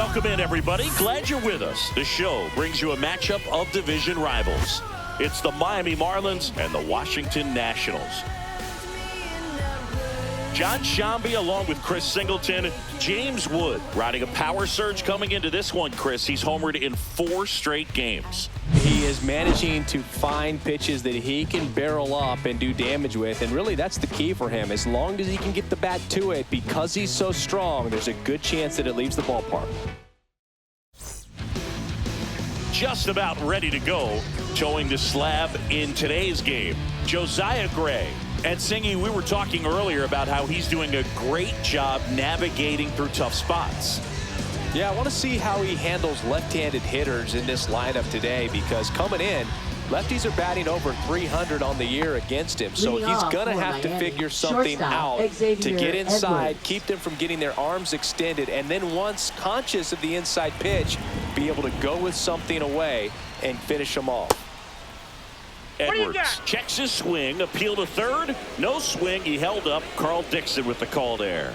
Welcome in, everybody. Glad you're with us. The show brings you a matchup of division rivals. It's the Miami Marlins and the Washington Nationals. John Shambi along with Chris Singleton. James Wood riding a power surge coming into this one, Chris. He's homered in 4 straight games. He is managing to find pitches that he can barrel up and do damage with, and really that's the key for him. As long as he can get the bat to it, because he's so strong, there's a good chance that it leaves the ballpark. Just about ready to go, towing the slab in today's game, Josiah Gray. And Singy, we were talking earlier about how he's doing a great job navigating through tough spots. Yeah, I want to see how he handles left-handed hitters in this lineup today, because coming in, lefties are batting over 300 on the year against him. So he's going to have to figure something out to get inside, keep them from getting their arms extended, and then once conscious of the inside pitch, be able to go with something away and finish them off. Edwards checks his swing, appeal to third, no swing, he held up. Carl Dixon with the call there.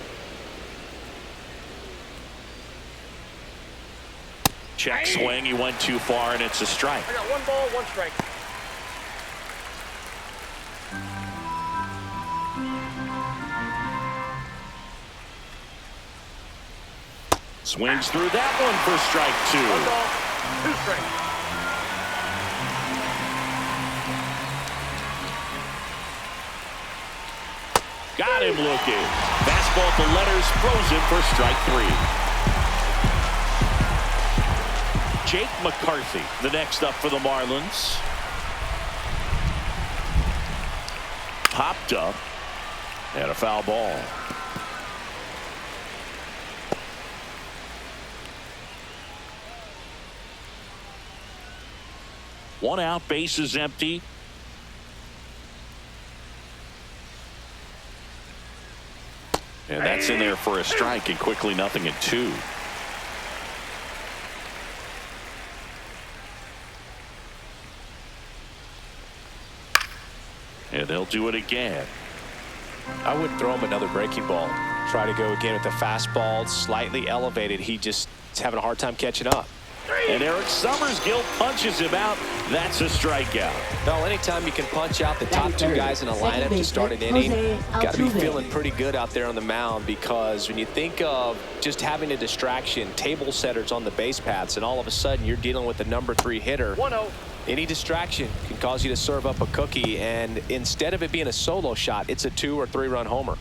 Check swing, he went too far, and it's a strike. I got 1 ball, 1 strike. Swings through that one for strike 2. 1 ball, 2 strikes. Got him looking. Fastball to letters, frozen for strike 3. Jake McCarthy, the next up for the Marlins. Popped up. And a foul ball. One out, base is empty. And that's in there for a strike, and quickly 0-2. And they'll do it again. I would throw him another breaking ball. Try to go again with the fastball, slightly elevated. He just is having a hard time catching up. And Eric Summersgill punches him out. That's a strikeout. Well, anytime you can punch out the top 2 guys in a lineup to start an inning, got to be feeling pretty good out there on the mound, because when you think of just having a distraction, table setters on the base paths, and all of a sudden you're dealing with the number 3 hitter, 1-0. any distraction can cause you to serve up a cookie, and instead of it being a solo shot, it's a 2 or 3 run homer.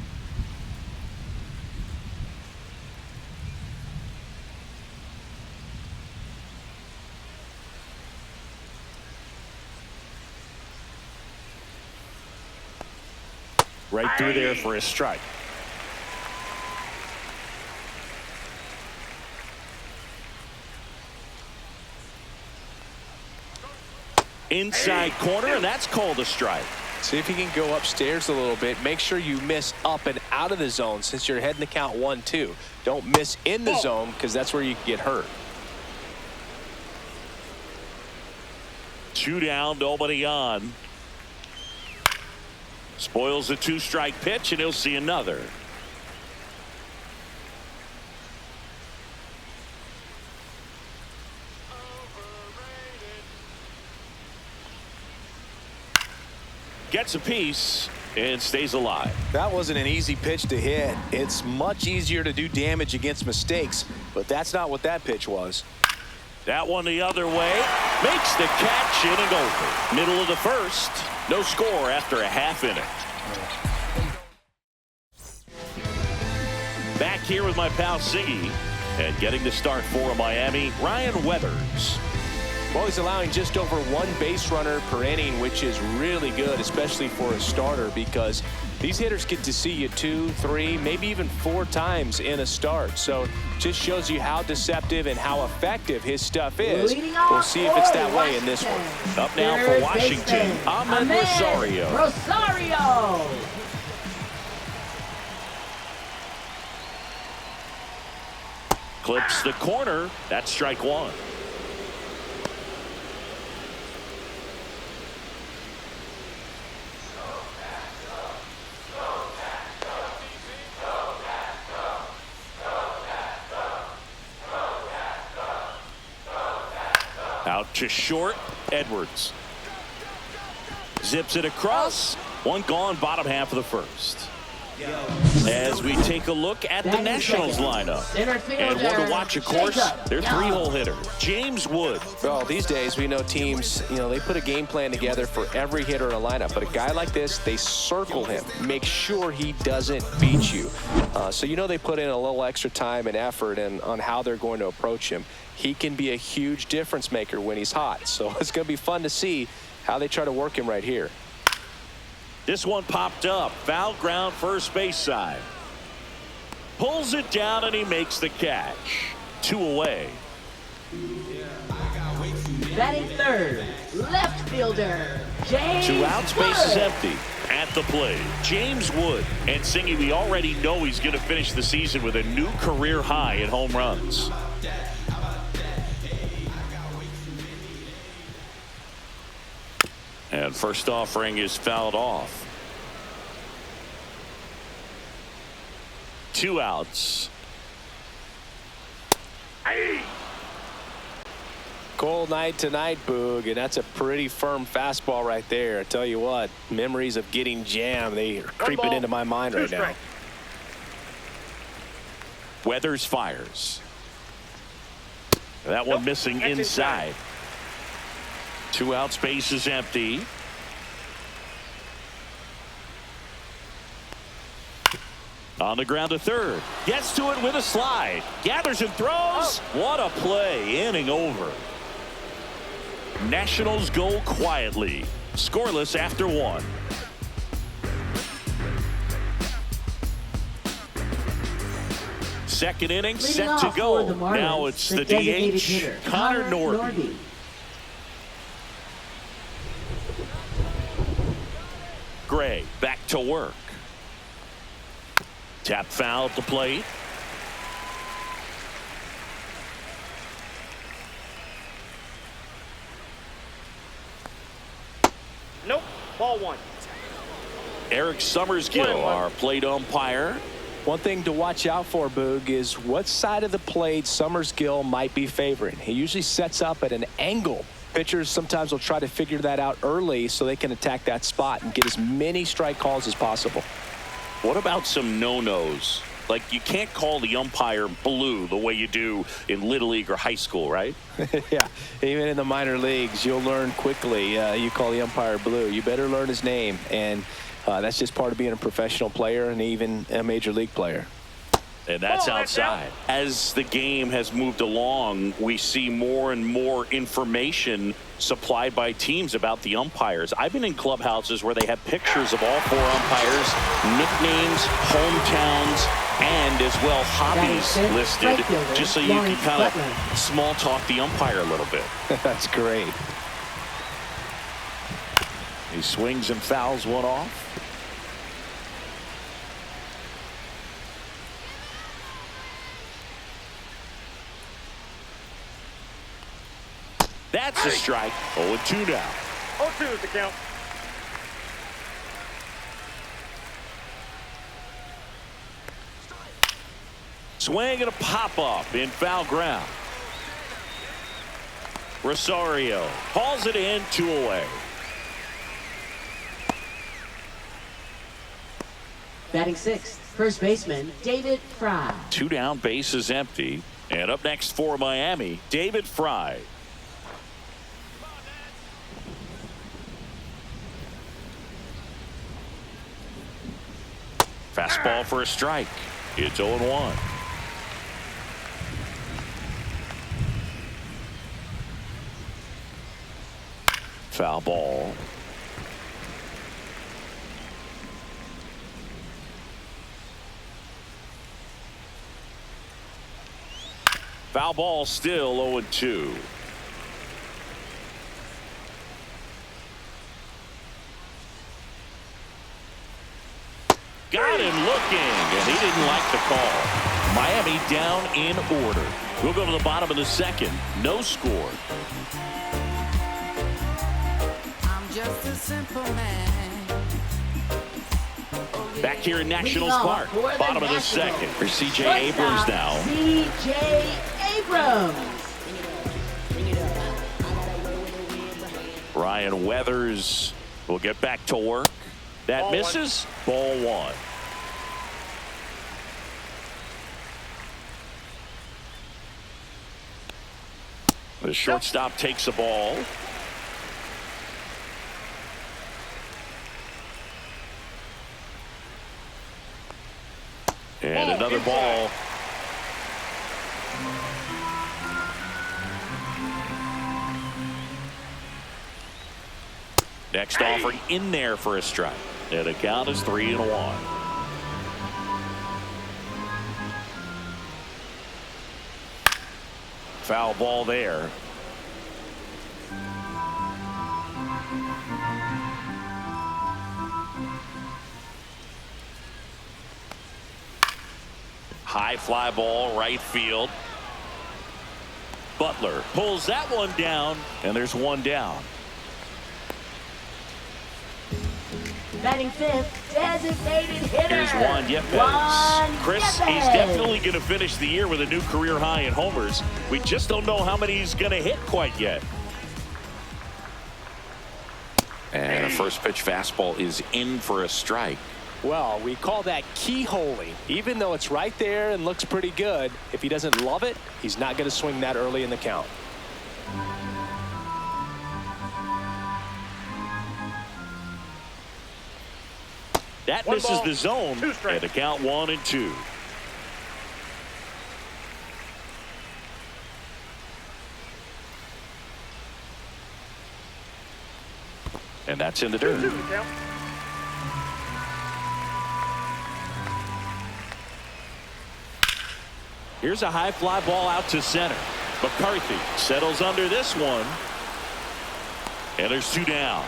Right through there for a strike. Inside corner, and that's called a strike. See if you can go upstairs a little bit. Make sure you miss up and out of the zone, since you're heading the count 1-2. Don't miss in the zone, because that's where you can get hurt. 2 down, nobody on. Spoils a 2-strike pitch, and he'll see another. Gets a piece and stays alive. That wasn't an easy pitch to hit. It's much easier to do damage against mistakes, but that's not what that pitch was. That one the other way. Makes the catch, in and over. Middle of the first. No score after a half inning. Back here with my pal Siggy. And getting the start for Miami, Ryan Weathers. Well, he's allowing just over 1 base runner per inning, which is really good, especially for a starter, because these hitters get to see you 2, 3, maybe even 4 times in a start. So just shows you how deceptive and how effective his stuff is. We'll see if it's that way in this one. Up now for Washington, Ahmed Rosario. Clips the corner. That's strike 1. Out to short, Edwards. Zips it across. One gone, bottom half of the first. As we take a look at the Nationals lineup. And one to watch, of course, their three-hole hitter, James Wood. Well, these days we know teams, they put a game plan together for every hitter in a lineup. But a guy like this, they circle him, make sure he doesn't beat you. So they put in a little extra time and effort on how they're going to approach him. He can be a huge difference maker when he's hot. So it's going to be fun to see how they try to work him right here. This one popped up. Foul ground, first base side. Pulls it down, and he makes the catch. 2 away. Batting third, left fielder, James 2 outs, base is Wood. empty. At the plate, James Wood. And Singy, we already know he's going to finish the season with a new career high in home runs. And first offering is fouled off. 2 outs. Cold night tonight, Boog, and that's a pretty firm fastball right there. I tell you what, memories of getting jammed, they are creeping into my mind right now. Weathers fires. That one missing inside. 2 outs, base is empty. On the ground to third. Gets to it with a slide. Gathers and throws. What a play. Inning over. Nationals go quietly. Scoreless after 1. Second inning set to go. Now it's the DH, Connor Norby. Gray back to work. Tap foul at the plate. Nope. Ball 1. Eric Summersgill, our plate umpire. One thing to watch out for, Boog, is what side of the plate Summersgill might be favoring. He usually sets up at an angle. Pitchers sometimes will try to figure that out early so they can attack that spot and get as many strike calls as possible. What about some no-nos? Like, you can't call the umpire blue the way you do in Little League or high school, right? Yeah, even in the minor leagues, you'll learn quickly. You call the umpire blue. You better learn his name, and that's just part of being a professional player and even a major league player. And that's outside. As the game has moved along, we see more and more information supplied by teams about the umpires. I've been in clubhouses where they have pictures of all 4 umpires, nicknames, hometowns, and as well hobbies listed, just so you can kind of small talk the umpire a little bit. That's great. He swings and fouls one off. That's a strike. 0-2 now. 0-2 is the count. Swing and a pop-up in foul ground. Rosario hauls it in, 2 away. Batting sixth, first baseman David Fry. 2 down, base is empty. And up next for Miami, David Fry. Fastball for a strike. It's 0-1. Foul ball. Foul ball, still 0-2. Got him looking, and he didn't like the call. Miami down in order. We'll go to the bottom of the second. No score. I'm just a simple man. Back here in Nationals Park. Bottom of the second for C.J. Abrams now. C.J. Abrams. Ryan Weathers will get back to work. That Ball misses. Ball one. The shortstop takes the ball. And another ball. Next offering in there for a strike. And the count is 3-1. Foul ball there. High fly ball, right field. Butler pulls that one down, and there's one down. Batting fifth, designated hitter. Here's Juan Yepes. Chris, he's definitely going to finish the year with a new career high in homers. We just don't know how many he's going to hit quite yet. And a first pitch fastball is in for a strike. Well, we call that keyholing. Even though it's right there and looks pretty good, if he doesn't love it, he's not going to swing that early in the count. That misses the zone, and the count 1-2. And that's in the dirt. Here's a high fly ball out to center. McCarthy settles under this one. And there's two down.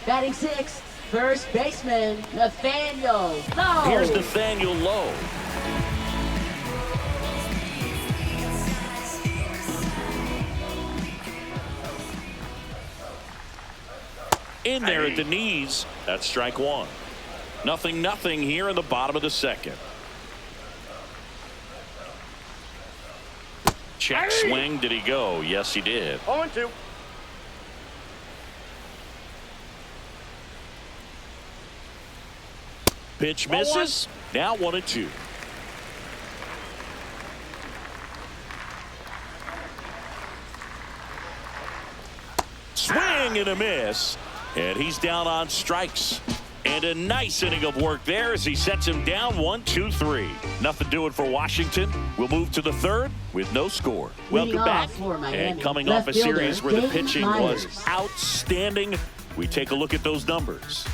Batting sixth, first baseman, Nathaniel Lowe. Here's Nathaniel Lowe. In there at the knees. That's strike one. 0-0 here in the bottom of the second. Check swing. Did he go? Yes, he did. 0-2. Pitch misses. Now 1-2. Swing and a miss. And he's down on strikes. And a nice inning of work there as he sets him down 1-2-3. Nothing doing for Washington. We'll move to the third with no score. Welcome back. And coming off a series where the pitching was outstanding, we take a look at those numbers.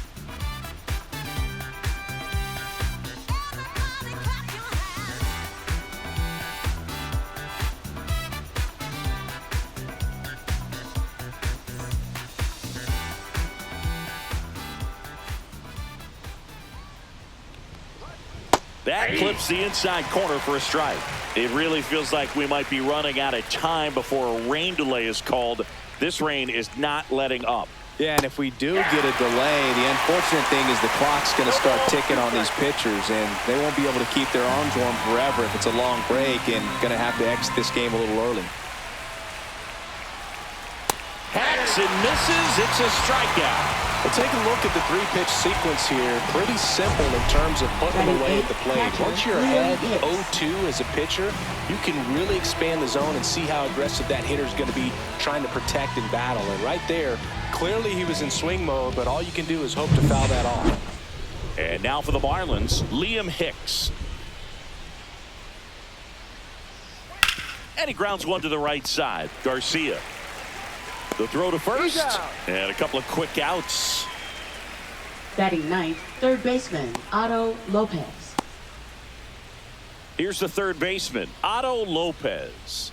That clips the inside corner for a strike. It really feels like we might be running out of time before a rain delay is called. This rain is not letting up. Yeah, and if we do get a delay, the unfortunate thing is the clock's going to start ticking on these pitchers, and they won't be able to keep their arms warm forever if it's a long break, and going to have to exit this game a little early. Hacks and misses. It's a strikeout. We'll take a look at the three-pitch sequence here. Pretty simple in terms of putting them away at the plate. Once you're ahead 0-2 as a pitcher, you can really expand the zone and see how aggressive that hitter's going to be trying to protect and battle. And right there, clearly he was in swing mode, but all you can do is hope to foul that off. And now for the Marlins, Liam Hicks. And he grounds one to the right side. Garcia. The throw to first. And a couple of quick outs. Batting ninth, third baseman, Otto Lopez. Here's the third baseman, Otto Lopez.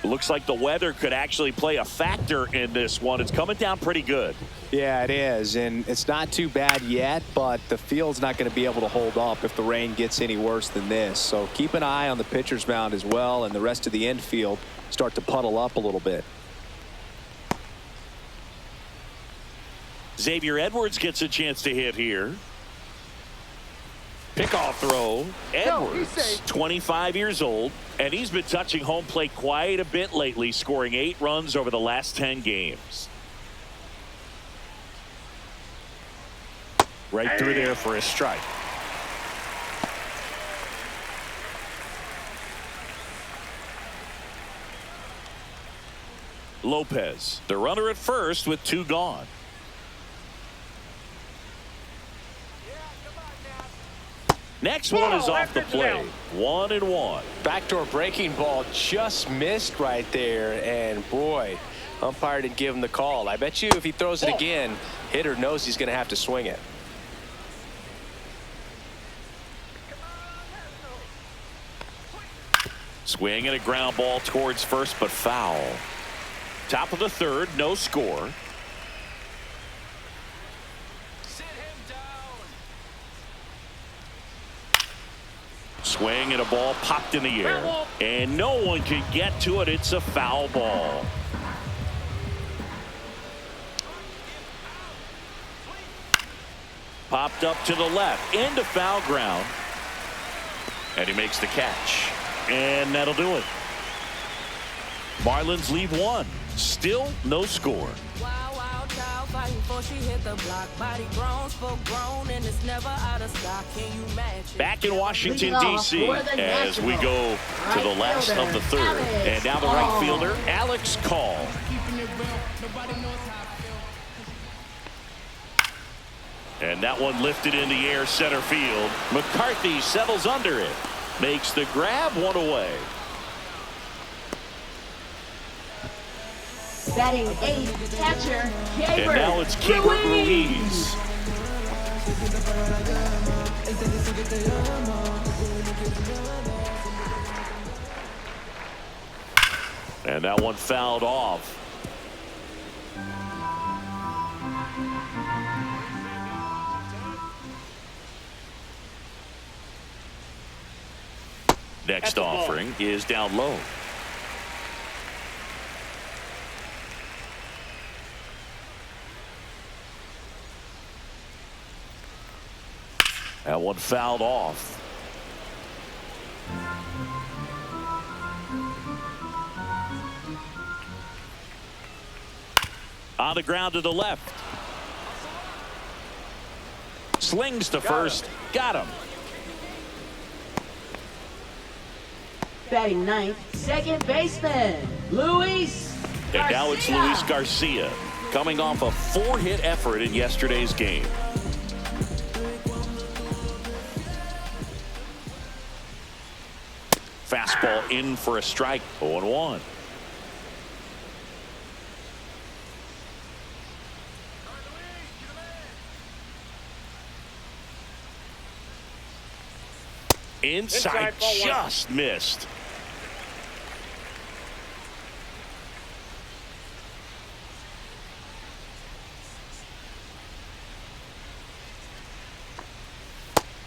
Looks like the weather could actually play a factor in this one. It's coming down pretty good. Yeah, it is, and it's not too bad yet, but the field's not going to be able to hold up if the rain gets any worse than this. So keep an eye on the pitcher's mound as well, and the rest of the infield start to puddle up a little bit. Xavier Edwards gets a chance to hit here. Pickoff throw. Edwards, 25 years old, and he's been touching home plate quite a bit lately, scoring 8 runs over the last 10 games. Right through there for a strike. Lopez, the runner at first with 2 gone. Next one is off the plate. 1-1. Backdoor breaking ball just missed right there, and boy, umpire didn't give him the call. I bet you if he throws it again, hitter knows he's going to have to swing it. Swing and a ground ball towards first, but foul. Top of the 3rd, no score. Swing and a ball popped in the air, and no one can get to it. It's a foul ball. Popped up to the left into foul ground, and he makes the catch, and that'll do it. Marlins leave 1. Still no score. Back in Washington, D.C. as we go to the last of the 3rd. And now the right fielder, Alex Call. And that one lifted in the air center field. McCarthy settles under it. Makes the grab, 1 away. Batting 8th, catcher, Gaber. And now it's Keyword Ruiz. And that one fouled off. Next offering is down low. That one fouled off. On the ground to the left. Slings to first. Got him. Batting 9th, second baseman, Luis Garcia. And now it's Luis Garcia, coming off a 4-hit effort in yesterday's game. Fastball in for a strike. 0-1. Inside, just missed.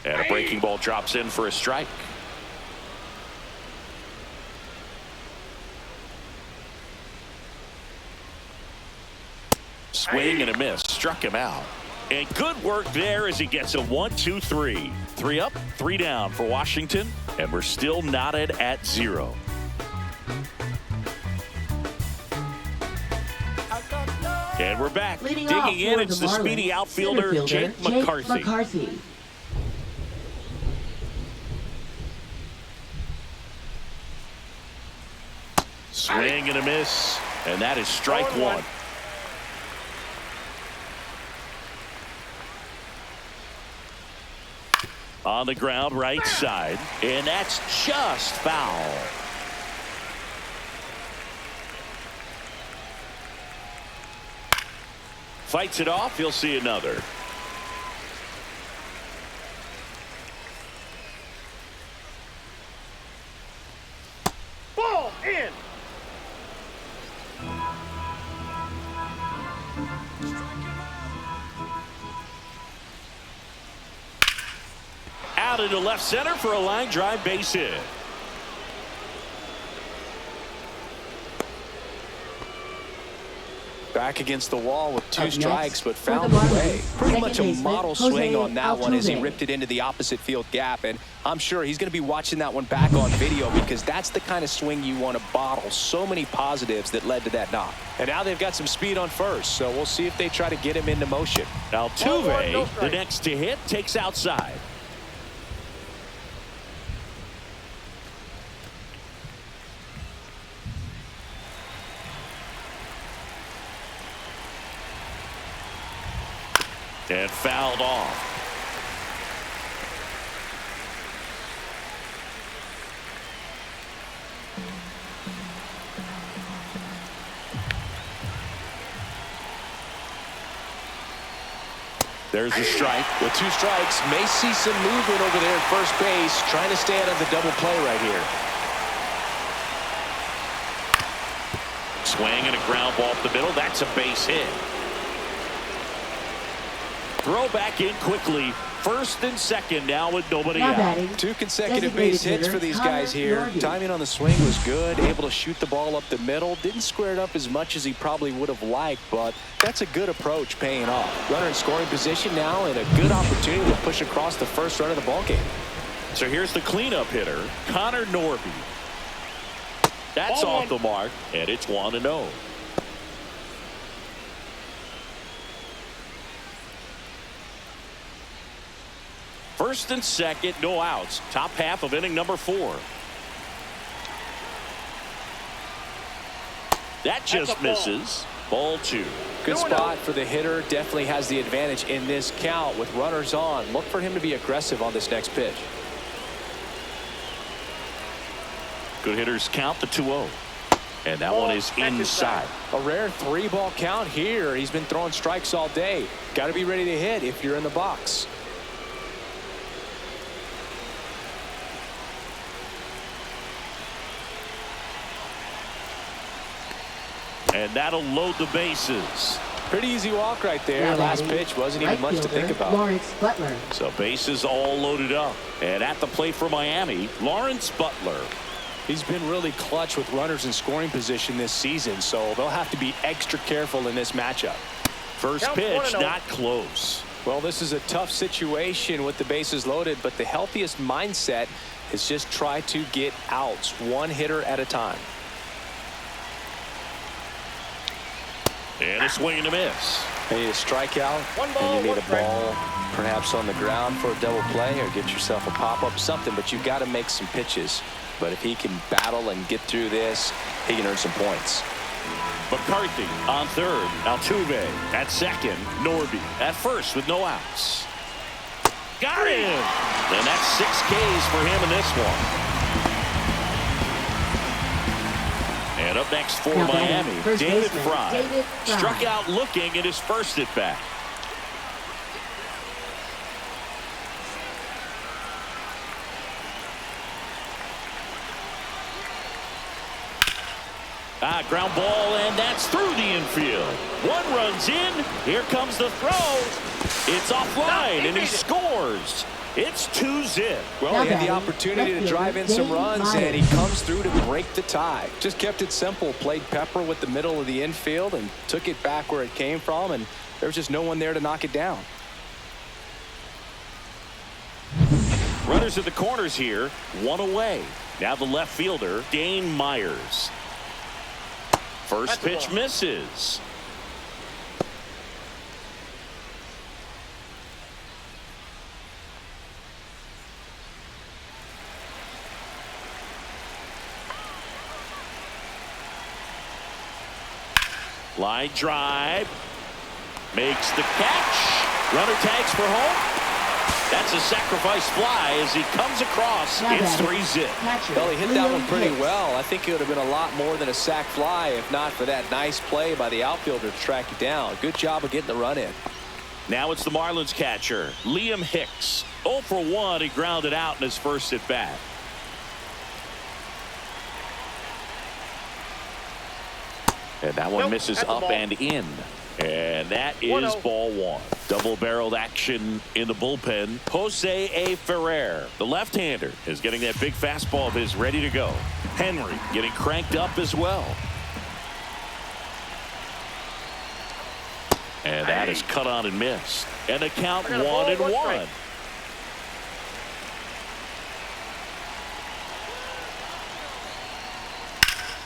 And a breaking ball drops in for a strike. Swing and a miss. Struck him out. And good work there as he gets a 1-2-3. 3 up, 3 down for Washington. And we're still knotted at 0. And we're back. Leading Digging in, it's the Marlins, speedy outfielder, Jake McCarthy. Swing and a miss. And that is strike 1. On the ground, right side. And that's just foul. Fights it off. He'll see another. Ball in. Out into left center for a line drive base hit. Back against the wall with 2 Up strikes, next, but for the found a way. Marlins, Pretty second much a baseman, model Jose swing on that one as he Altuve. ripped it into the opposite field gap. And I'm sure he's going to be watching that one back on video because that's the kind of swing you want to bottle. So many positives that led to that knock. And now they've got some speed on first, so we'll see if they try to get him into motion. Altuve, the next to hit, takes outside. And fouled off. There's a strike. With 2 strikes, may see some movement over there at first base, trying to stay out of the double play right here. Swing and a ground ball up the middle. That's a base hit. Throw back in quickly. First and second now with nobody Now out. batting, 2 consecutive designated base hits hitter, for these Connor guys here. Norby. Timing on the swing was good. Able to shoot the ball up the middle. Didn't square it up as much as he probably would have liked, but that's a good approach paying off. Runner in scoring position now and a good opportunity to push across the first run of the ballgame. So here's the cleanup hitter, Connor Norby. That's Ball off the mark, and it's 1-0. First and second, no outs. Top half of inning number 4. That just misses. Ball 2. Good spot for the hitter. Definitely has the advantage in this count with runners on. Look for him to be aggressive on this next pitch. Good hitters count the 2-0. And that one is inside. A rare 3-ball count here. He's been throwing strikes all day. Got to be ready to hit if you're in the box. And that'll load the bases. Pretty easy walk right there. Now Last batting, pitch wasn't even right much to think fielder, about. Lawrence Butler. So bases all loaded up. And at the plate for Miami, Lawrence Butler. He's been really clutch with runners in scoring position this season, so they'll have to be extra careful in this matchup. First Count pitch, 1-0. not close. Well, this is a tough situation with the bases loaded, but the healthiest mindset is just try to get outs, one hitter at a time. And a swing and a miss. You need a strikeout, One ball, and you need one a strike. ball perhaps on the ground for a double play or get yourself a pop-up, something, but you've got to make some pitches. But if he can battle and get through this, he can earn some points. McCarthy on third. Altuve at second. Norby at first with no outs. Got him! And that's 6 Ks for him in this one. And up next for Now batting, Miami, first David baseman, Fry. David Fry. Struck out looking in his first at bat. Ground ball, and that's through the infield. One runs in. Here comes the throw. It's offline, and he scores. It's 2-0. Well, Now he had the batting, opportunity to left drive in fielder, some Dave runs, Myers. and he comes through to break the tie. Just kept it simple, played pepper with the middle of the infield, and took it back where it came from, and there was just no one there to knock it down. Runners at the corners here, one away. Now the left fielder, Dane Myers. First pitch misses. Line drive. Makes the catch. Runner tags for home. That's a sacrifice fly as he comes across. Now It's batting, 3-0. catcher, Well, he hit that one Liam pretty Hicks. well. I think it would have been a lot more than a sac fly if not for that nice play by the outfielder to track it down. Good job of getting the run in. Now it's the Marlins catcher, Liam Hicks. 0 for 1. He grounded out in his first at bat. And that one Nope, misses that's a up ball. and in. And that is 1-0. ball 1. Double-barreled action in the bullpen. Jose A. Ferrer, the left-hander, is getting that big fastball of his ready to go. Henry getting cranked up as well. And that is cut on and missed. And the count 1-1.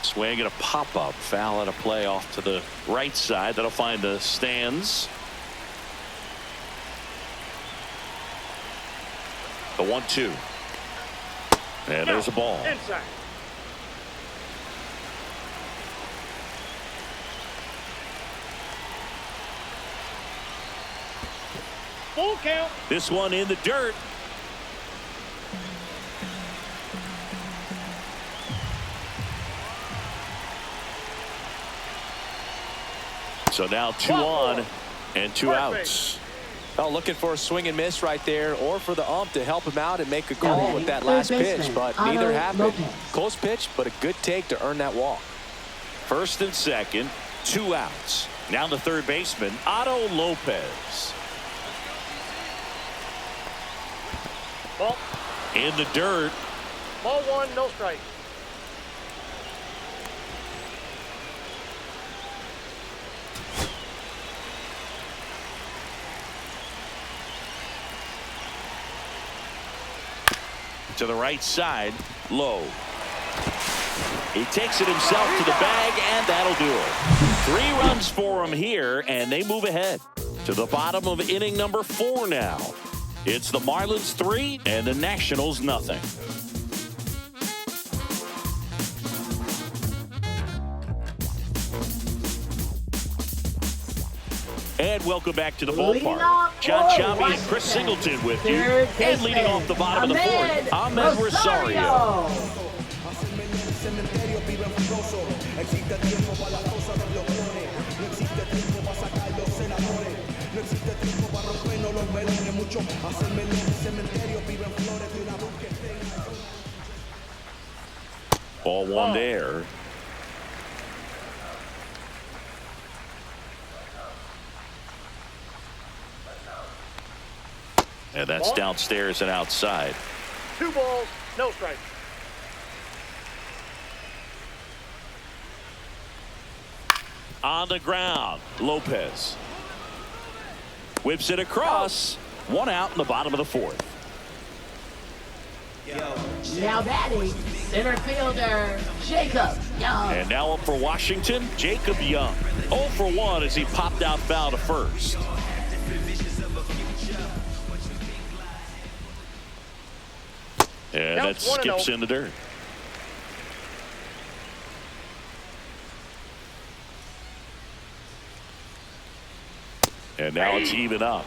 Swing and a pop-up. Foul and a play off to the right side. That'll find the stands. The 1-2. And there's a ball. Inside. Full count. This one in the dirt. So now 2 on and 2 outs. Oh, looking for a swing and miss right there, or for the ump to help him out and make a call with that last pitch, but neither happened. Close pitch, but a good take to earn that walk. First and second, 2 outs. Now the third baseman, Otto Lopez. Ball. In the dirt. Ball 1, no strike. To the right side, low. He takes it himself to the bag, and that'll do it. 3 runs for him here, and they move ahead to the bottom of inning number 4 now. It's the Marlins 3 and the Nationals nothing. And welcome back to the ballpark. John Chambi and Chris Singleton with you. And leading off the bottom of the 4th, Ahmed Rosario. Ball 1 there. And that's downstairs and outside. 2 balls, no strike. On the ground, Lopez whips it across. 1 out in the bottom of the 4th. Now batting, center fielder Jacob Young. And now up for Washington, Jacob Young. 0 for 1 as he popped out foul to first. And that skips in the dirt. And now it's even up.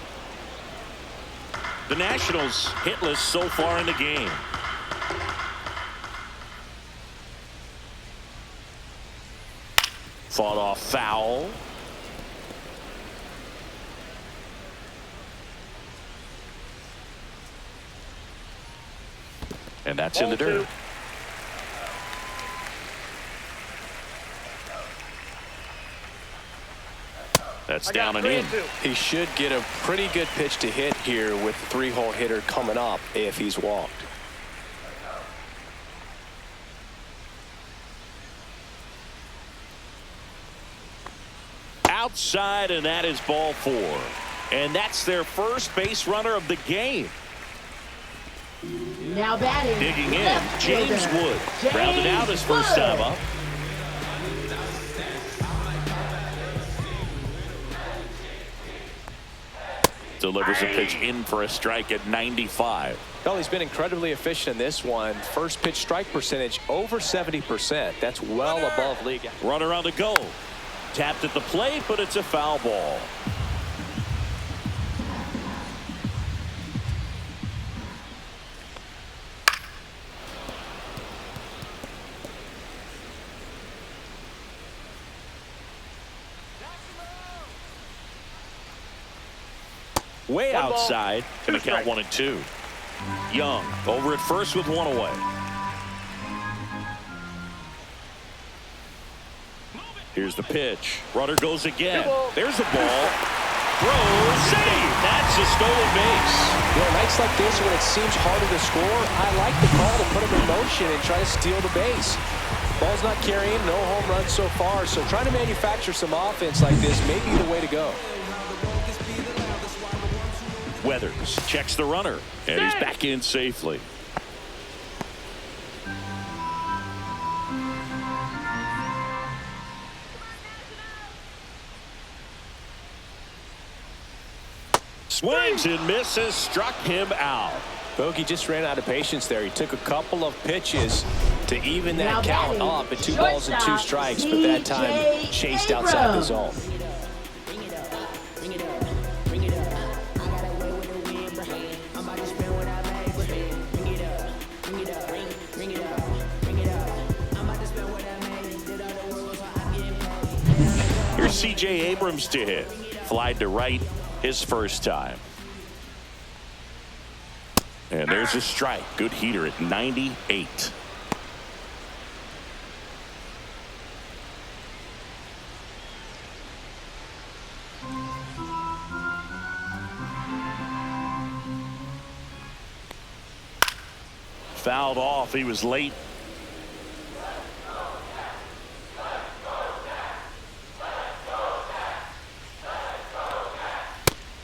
The Nationals hitless so far in the game. Fought off foul. And that's in the dirt. That's down and in. He should get a pretty good pitch to hit here with the 3-hole hitter coming up if he's walked. Outside, and that is ball 4. And that's their first base runner of the game. Now batting, digging in, James Wood. Rounded out his first time up. Delivers a pitch in for a strike at 95. Well, he's been incredibly efficient in this one. First pitch strike percentage over 70%. That's well above league. Runner on the go. Tapped at the plate, but it's a foul ball. Way outside. Going to count 1 and 2. Young over at first with 1 away. Here's the pitch. Runner goes again. There's a ball. Throw, save. That's a stolen base. Yeah, nights like this when it seems harder to score, I like the call to put him in motion and try to steal the base. Ball's not carrying, no home runs so far, so trying to manufacture some offense like this may be the way to go. Weathers checks the runner, and he's back in safely. Swings and misses, struck him out. Bogey just ran out of patience there. He took a couple of pitches to even that count up at 2 balls and 2 strikes, but that time chased outside the zone. Here's C.J. Abrams to hit. Flied to right his first time. And there's a strike. Good heater at 98. Fouled off. He was late.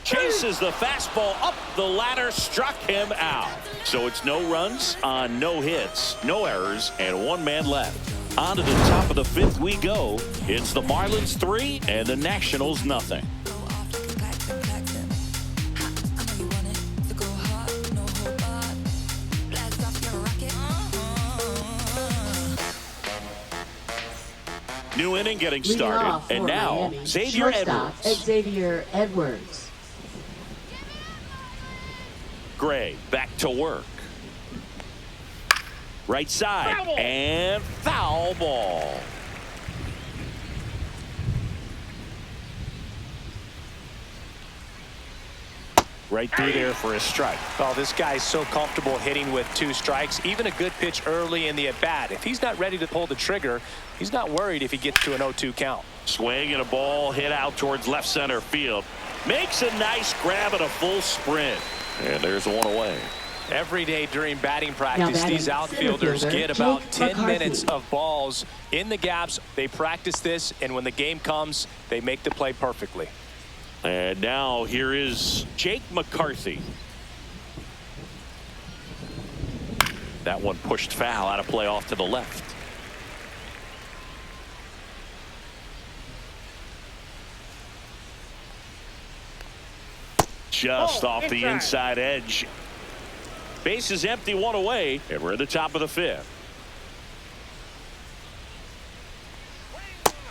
Chases the fastball up the ladder, struck him out. So it's no runs on no hits, no errors, and 1 man left. On to the top of the 5th we go. It's the Marlins 3 and the Nationals nothing. New inning getting started, and now Xavier Edwards. Xavier Edwards. Gray back to work. Right side Foul ball. and foul ball. Right through there for a strike. Oh, this guy's so comfortable hitting with 2 strikes. Even a good pitch early in the at-bat. If he's not ready to pull the trigger, he's not worried if he gets to an 0-2 count. Swing and a ball hit out towards left center field. Makes a nice grab at a full sprint. And there's 1 away. Every day during batting practice, these outfielders get about 10 minutes of balls in the gaps. They practice this, and when the game comes, they make the play perfectly. And now here is Jake McCarthy. That one pushed foul, out of play off to the left. Just off the inside edge. Base is empty, 1 away, and we're at the top of the 5th.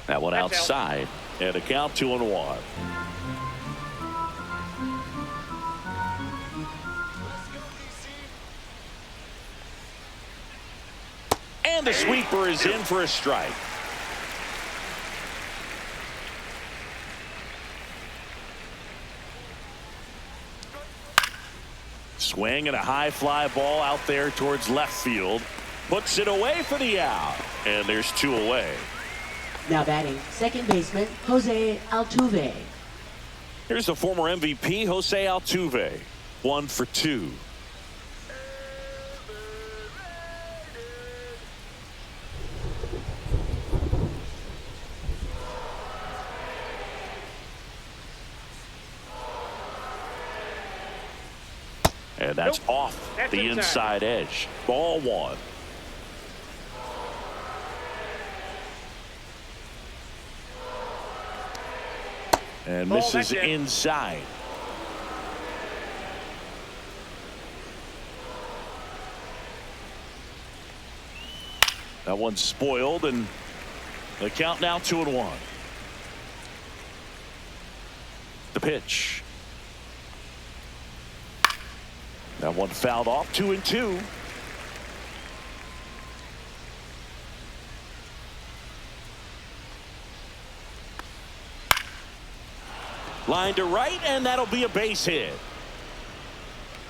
That one outside, and a count 2-1. And the sweeper is in for a strike. Swing and a high fly ball out there towards left field. Puts it away for the out. And there's 2 away. Now batting, second baseman, Jose Altuve. Here's the former MVP, Jose Altuve. 1 for 2. And that's off the inside edge. Ball 1. And misses inside. That one's spoiled, and the count now 2-1. The pitch. That one fouled off, 2-2. Line to right, and that'll be a base hit.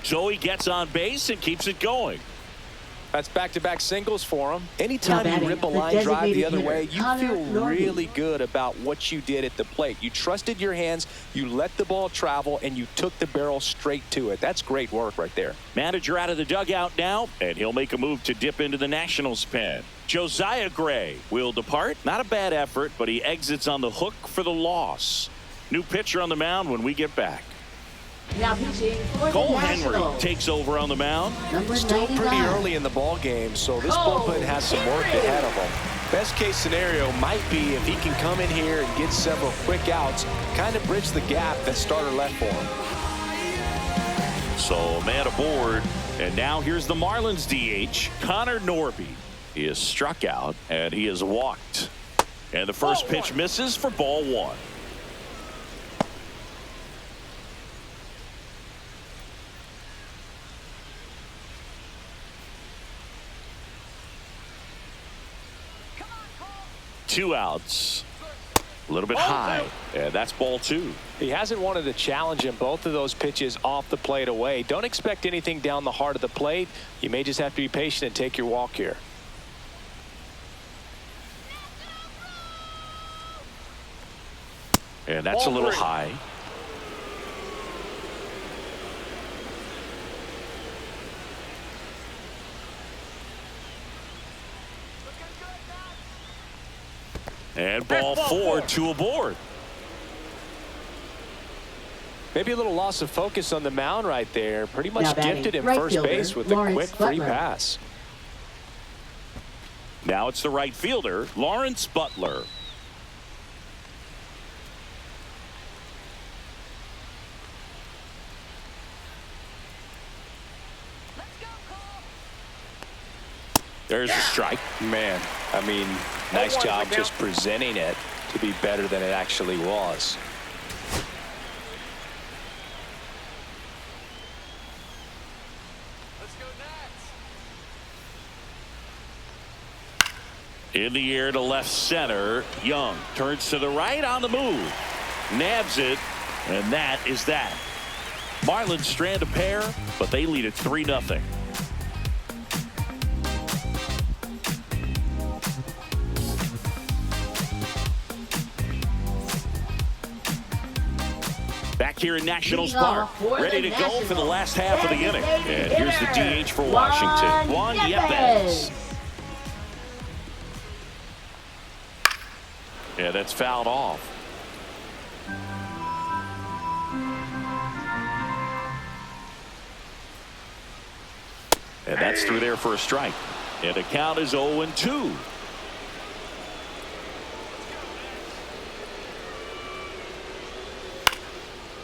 So he gets on base and keeps it going. That's back-to-back singles for him. Anytime you rip a line the drive the other way, hitter, you Connor feel Norby. really good about what you did at the plate. You trusted your hands, you let the ball travel, and you took the barrel straight to it. That's great work right there. Manager out of the dugout now, and he'll make a move to dip into the Nationals pen. Josiah Gray will depart. Not a bad effort, but he exits on the hook for the loss. New pitcher on the mound when we get back. Now pitching for Cole the Henry Nationals. takes over on the mound. Number Still 99. pretty early in the ball game, so this bullpen has some work ahead of them. Best case scenario might be if he can come in here and get several quick outs, kind of bridge the gap that starter left for him. So man aboard, and now here's the Marlins DH, Connor Norby. He is struck out and he is walked, and the first pitch misses for ball one. Two outs. A little bit high, and that's ball two. He hasn't wanted to challenge him. Both of those pitches off the plate away. Don't expect anything down the heart of the plate. You may just have to be patient and take your walk here. And that's a little high. And ball four, two aboard. Maybe a little loss of focus on the mound right there. Pretty much Now batting gifted him right first fielder, base with Lawrence a quick free Butler. pass. Now it's the right fielder, Lawrence Butler. There's a strike. Man, I mean, nice job just presenting it to be better than it actually was. In the air to left center. Young turns to the right on the move. Nabs it, and that is that. Marlins strand a pair, but they lead it 3-0. Back here in Nationals Park, ready to go for the last half of the inning. And here's the DH for Washington, Juan Yepez. Yeah, that's fouled off. And that's through there for a strike. And the count is 0-2.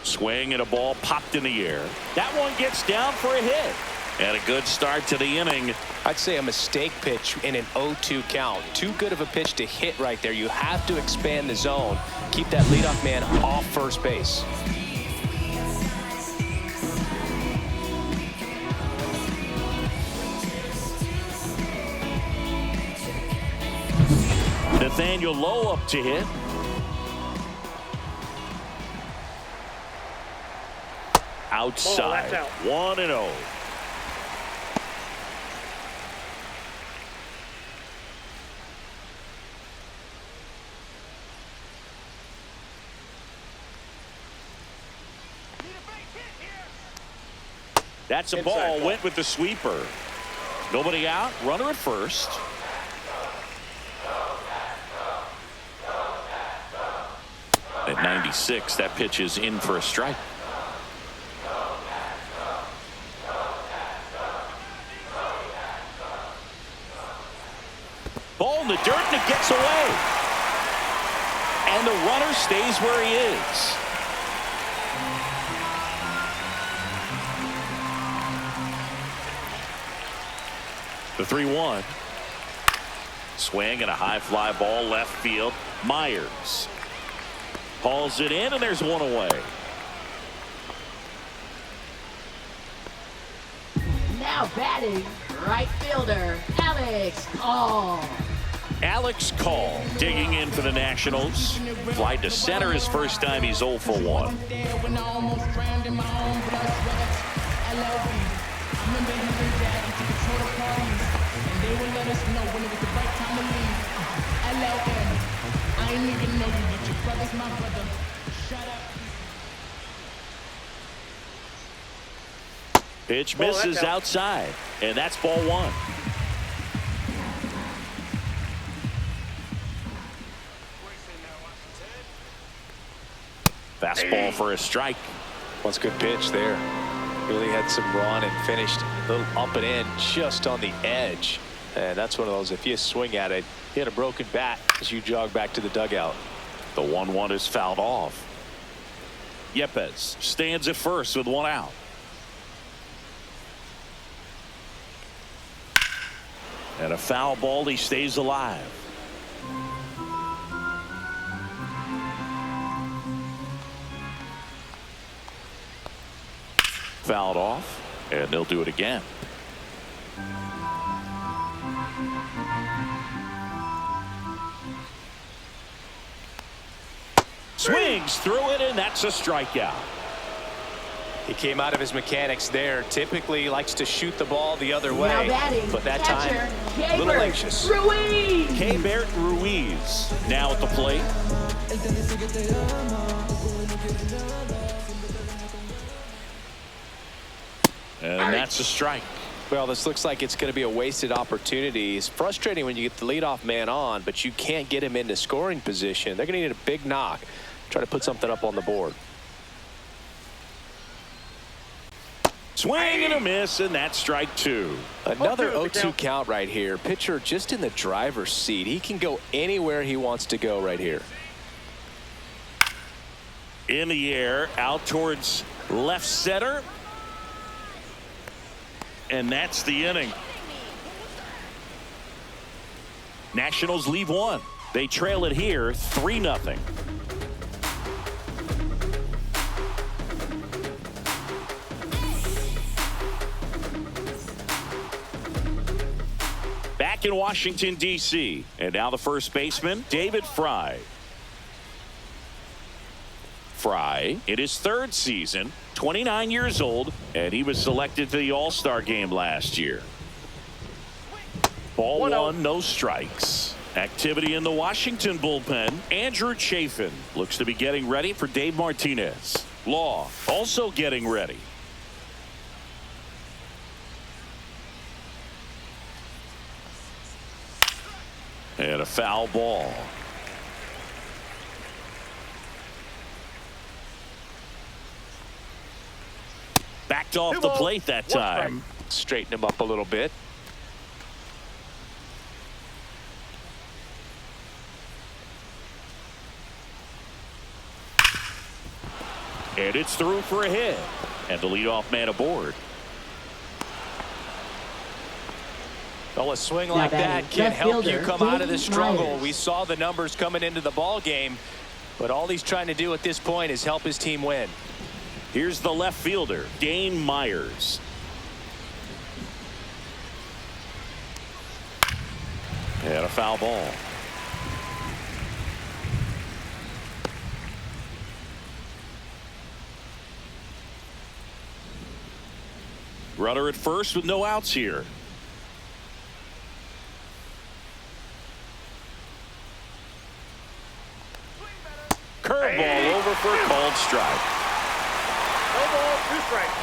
Swing and a ball popped in the air. That one gets down for a hit. And a good start to the inning. I'd say a mistake pitch in an 0-2 count. Too good of a pitch to hit right there. You have to expand the zone. Keep that leadoff man off first base. Nathaniel Lowe up to hit. Outside, 1-0. That's a ball. Went with the sweeper. Nobody out. Runner at first. At 96, that pitch is in for a strike. Ball in the dirt, and it gets away. And the runner stays where he is. The 3-1. Swing and a high fly ball left field. Myers hauls it in, and there's one away. Now batting, right fielder, Alex Call. Alex Call digging in for the Nationals. Fly to center his first time. He's 0 for 1. Pitch misses outside, and that's ball one. Fastball for a strike. What's a good pitch there. Really had some run and finished a little up and in just on the edge. And that's one of those, if you swing at it, you hit a broken bat as you jog back to the dugout. The 1-1 is fouled off. Yepes stands at first with one out. And a foul ball. He stays alive. Fouled off, and they'll do it again. Swings through it, and that's a strikeout. He came out of his mechanics there. Typically likes to shoot the ball the other way, Now batting, but that catcher, time a little anxious. Ruiz. Keibert Ruiz now at the plate. And that's a strike. Well, this looks like it's going to be a wasted opportunity. It's frustrating when you get the leadoff man on, but you can't get him into scoring position. They're going to need a big knock. Try to put something up on the board. Swing and a miss, and that's strike two. Another 0-2 count right here. Pitcher just in the driver's seat. He can go anywhere he wants to go right here. In the air, out towards left center. And that's the inning. Nationals leave one. They trail it here 3-0. Back in Washington, D.C. And now the first baseman, David Fry. Fry in his third season, 29 years old, and he was selected to the All-Star game last year. Ball one, no strikes. Activity in the Washington bullpen. Andrew Chafin looks to be getting ready for Dave Martinez. Law also getting ready. And a foul ball. Backed off the plate that time. Straighten him up a little bit. And it's through for a hit. And the leadoff man aboard. Well, a swing like that can help you come out of the struggle. We saw the numbers coming into the ball game, but all he's trying to do at this point is help his team win. Here's the left fielder, Dane Myers. And a foul ball. Runner at first with no outs here. Curveball over for a called strike. No ball, 2 strikes.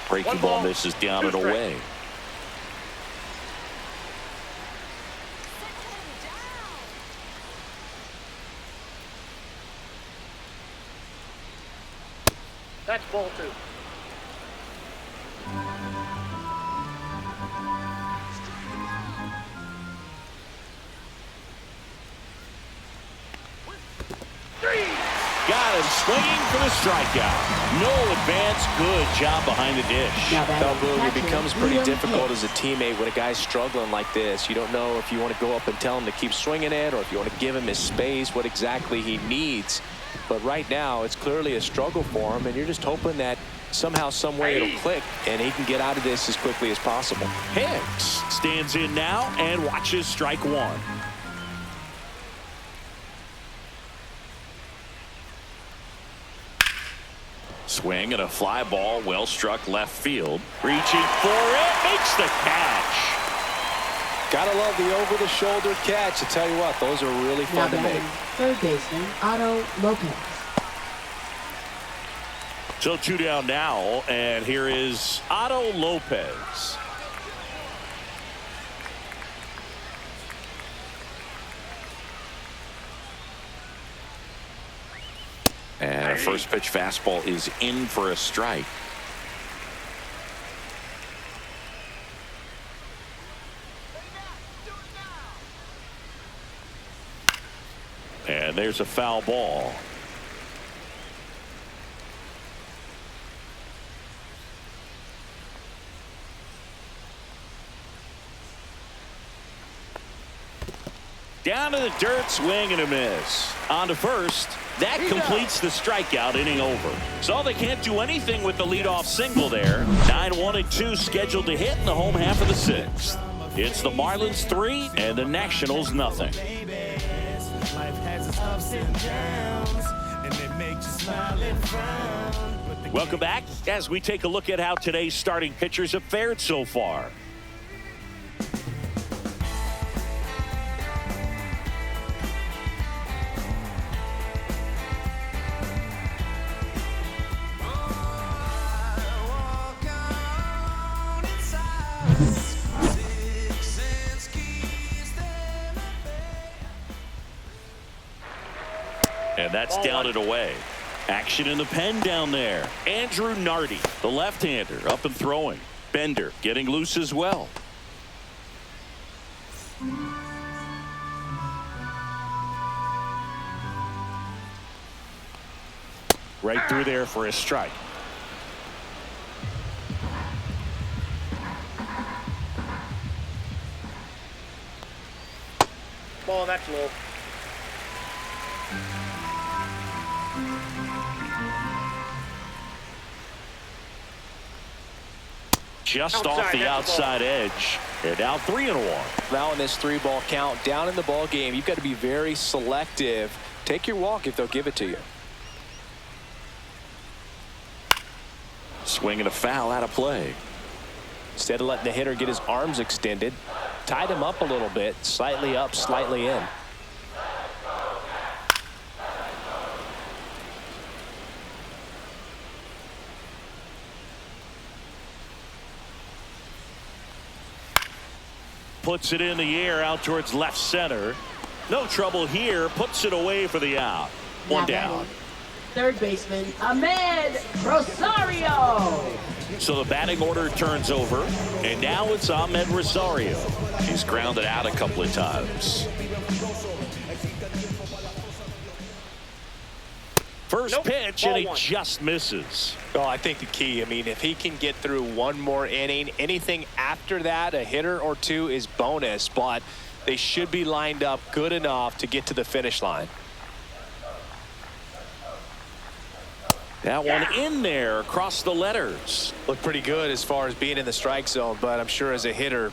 Breaking ball misses down and away. That's ball 2. Got him swinging for the strikeout. No advance. Good job behind the dish. Well, Blue, it becomes pretty difficult as a teammate when a guy's struggling like this. You don't know if you want to go up and tell him to keep swinging it or if you want to give him his space, what exactly he needs. But right now, it's clearly a struggle for him, and you're just hoping that somehow, some way it'll click, and he can get out of this as quickly as possible. Hicks stands in now and watches strike one. Swing and a fly ball, well struck left field. Reaching for it, makes the catch. Gotta love the over-the-shoulder catch. I tell you what, those are really fun to make. Third baseman Otto Lopez. So 2 down now, and here is Otto Lopez. And a first pitch fastball is in for a strike. And there's a foul ball. Down to the dirt, swing and a miss. On to first. That completes the strikeout, inning over. So they can't do anything with the leadoff single there. 9-1-2 scheduled to hit in the home half of the sixth. It's the Marlins 3 and the Nationals nothing. Welcome back as we take a look at how today's starting pitchers have fared so far. And that's down and away. Action in the pen down there. Andrew Nardi, the left-hander, up and throwing. Bender getting loose as well. Right through there for a strike. Ball, that's low. Just off the outside edge. They're down 3-1. Now in this 3-ball count, down in the ball game, you've got to be very selective. Take your walk if they'll give it to you. Swinging a foul out of play. Instead of letting the hitter get his arms extended, tied him up a little bit, slightly up, slightly in. Puts it in the air out towards left center. No trouble here. Puts it away for the out. One down. Third baseman, Ahmed Rosario. So the batting order turns over. And now it's Ahmed Rosario. He's grounded out a couple of times. First pitch, and he just misses. Well, I think the key, I mean, if he can get through one more inning, anything after that, a hitter or two is bonus, but they should be lined up good enough to get to the finish line. That one in there across the letters. Looked pretty good as far as being in the strike zone, but I'm sure as a hitter,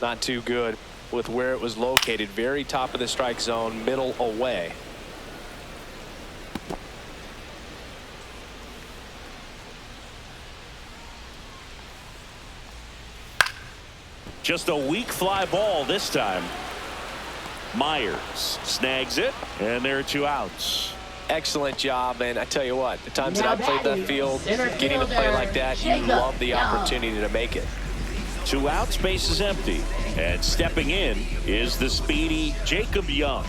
not too good with where it was located. Very top of the strike zone, middle away. Just a weak fly ball this time. Myers snags it, and there are 2 outs. Excellent job, and I tell you what, the times that I played that field, getting to play like that, you love the opportunity to make it. 2 outs, base is empty, and stepping in is the speedy Jacob Young.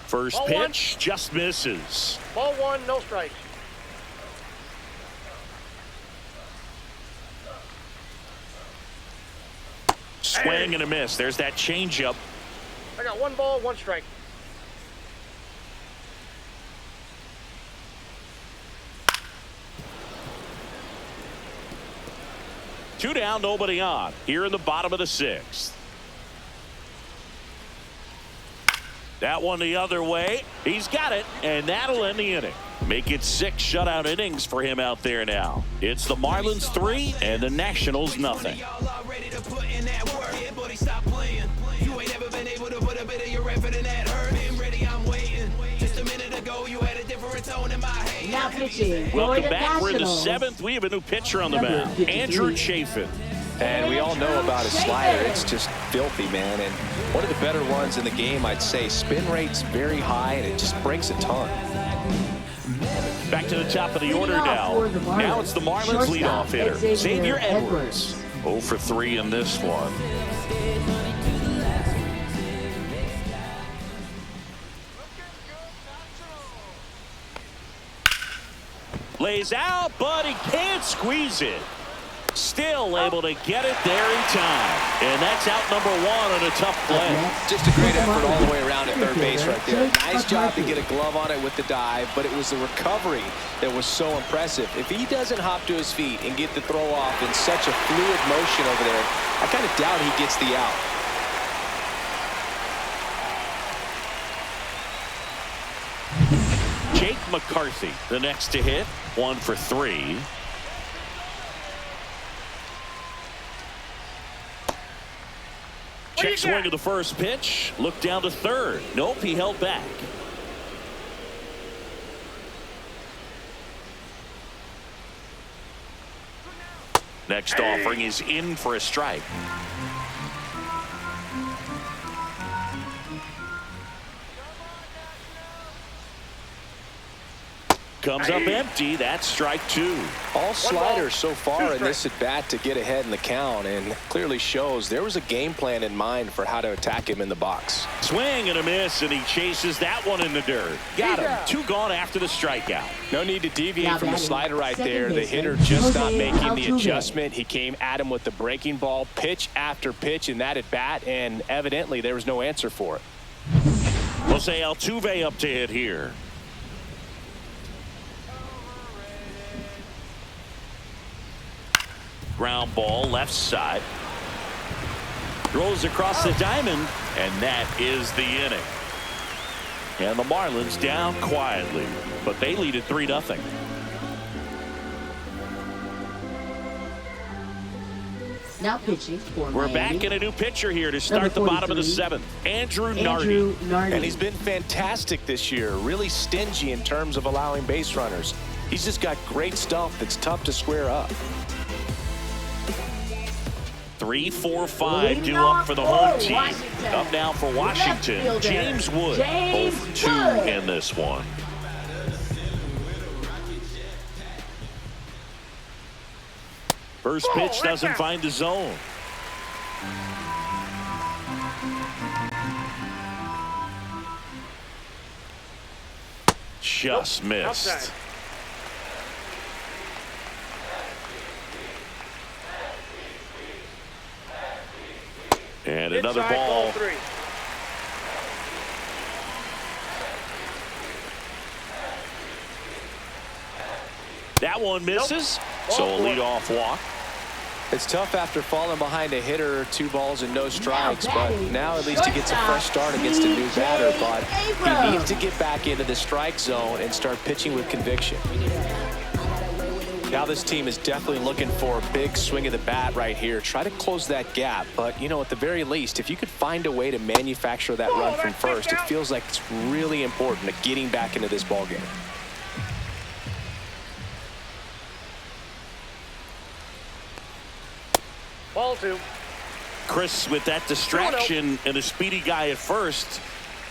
First pitch just misses. Ball 1, no strikes. Swing and a miss. There's that changeup. I got 1 ball, 1 strike. Two down, nobody on. Here in the bottom of the 6th. That one the other way. He's got it, and that'll end the inning. Make it 6 shutout innings for him out there now. It's the Marlins 3 and the Nationals nothing. Now pitching. Welcome back. We're in the 7th. We have a new pitcher on the mound, Andrew Chafin. And we all know about his slider. It's just filthy, man. And one of the better ones in the game, I'd say. Spin rate's very high, and it just breaks a ton. Back to the top of the order now. Now it's the Marlins leadoff hitter, Xavier Edwards. 0 for 3 in this one. Lays out, but he can't squeeze it. Still able to get it there in time. And that's out number 1 on a tough play. Just a great effort all the way around at third base right there. Nice job to get a glove on it with the dive, but it was the recovery that was so impressive. If he doesn't hop to his feet and get the throw off in such a fluid motion over there, I kind of doubt he gets the out. Jake McCarthy, the next to hit, 1 for 3. Check swing of the first pitch. Look down to third. Nope, he held back. Next offering is in for a strike. Comes up empty. That's strike 2. All sliders so far in this at bat to get ahead in the count, and clearly shows there was a game plan in mind for how to attack him in the box. Swing and a miss, and he chases that one in the dirt. Got him. 2 gone after the strikeout. No need to deviate from the slider right there. The hitter just not making the adjustment. He came at him with the breaking ball, pitch after pitch in that at bat, and evidently there was no answer for it. Jose Altuve up to hit here. Ground ball left side. Throws across the diamond, and that is the inning. And the Marlins down quietly, but they lead at 3-0. Now pitching for We're Miami. back in a new pitcher here to start the bottom of the 7th. Andrew Nardi. And he's been fantastic this year. Really stingy in terms of allowing base runners. He's just got great stuff that's tough to square up. 3, 4, 5 due up for the home team. Up now for Washington. James Wood. 0 for 2 in this one. First pitch doesn't find the zone. Just missed. And another ball. That one misses. So a leadoff walk. It's tough after falling behind a hitter, 2 balls and no strikes, but now at least he gets a fresh start against a new batter. But he needs to get back into the strike zone and start pitching with conviction. Now this team is definitely looking for a big swing of the bat right here. Try to close that gap, but you know, at the very least, if you could find a way to manufacture that run from first, it feels like it's really important to getting back into this ball game. Ball 2. Chris, with that distraction and a speedy guy at first,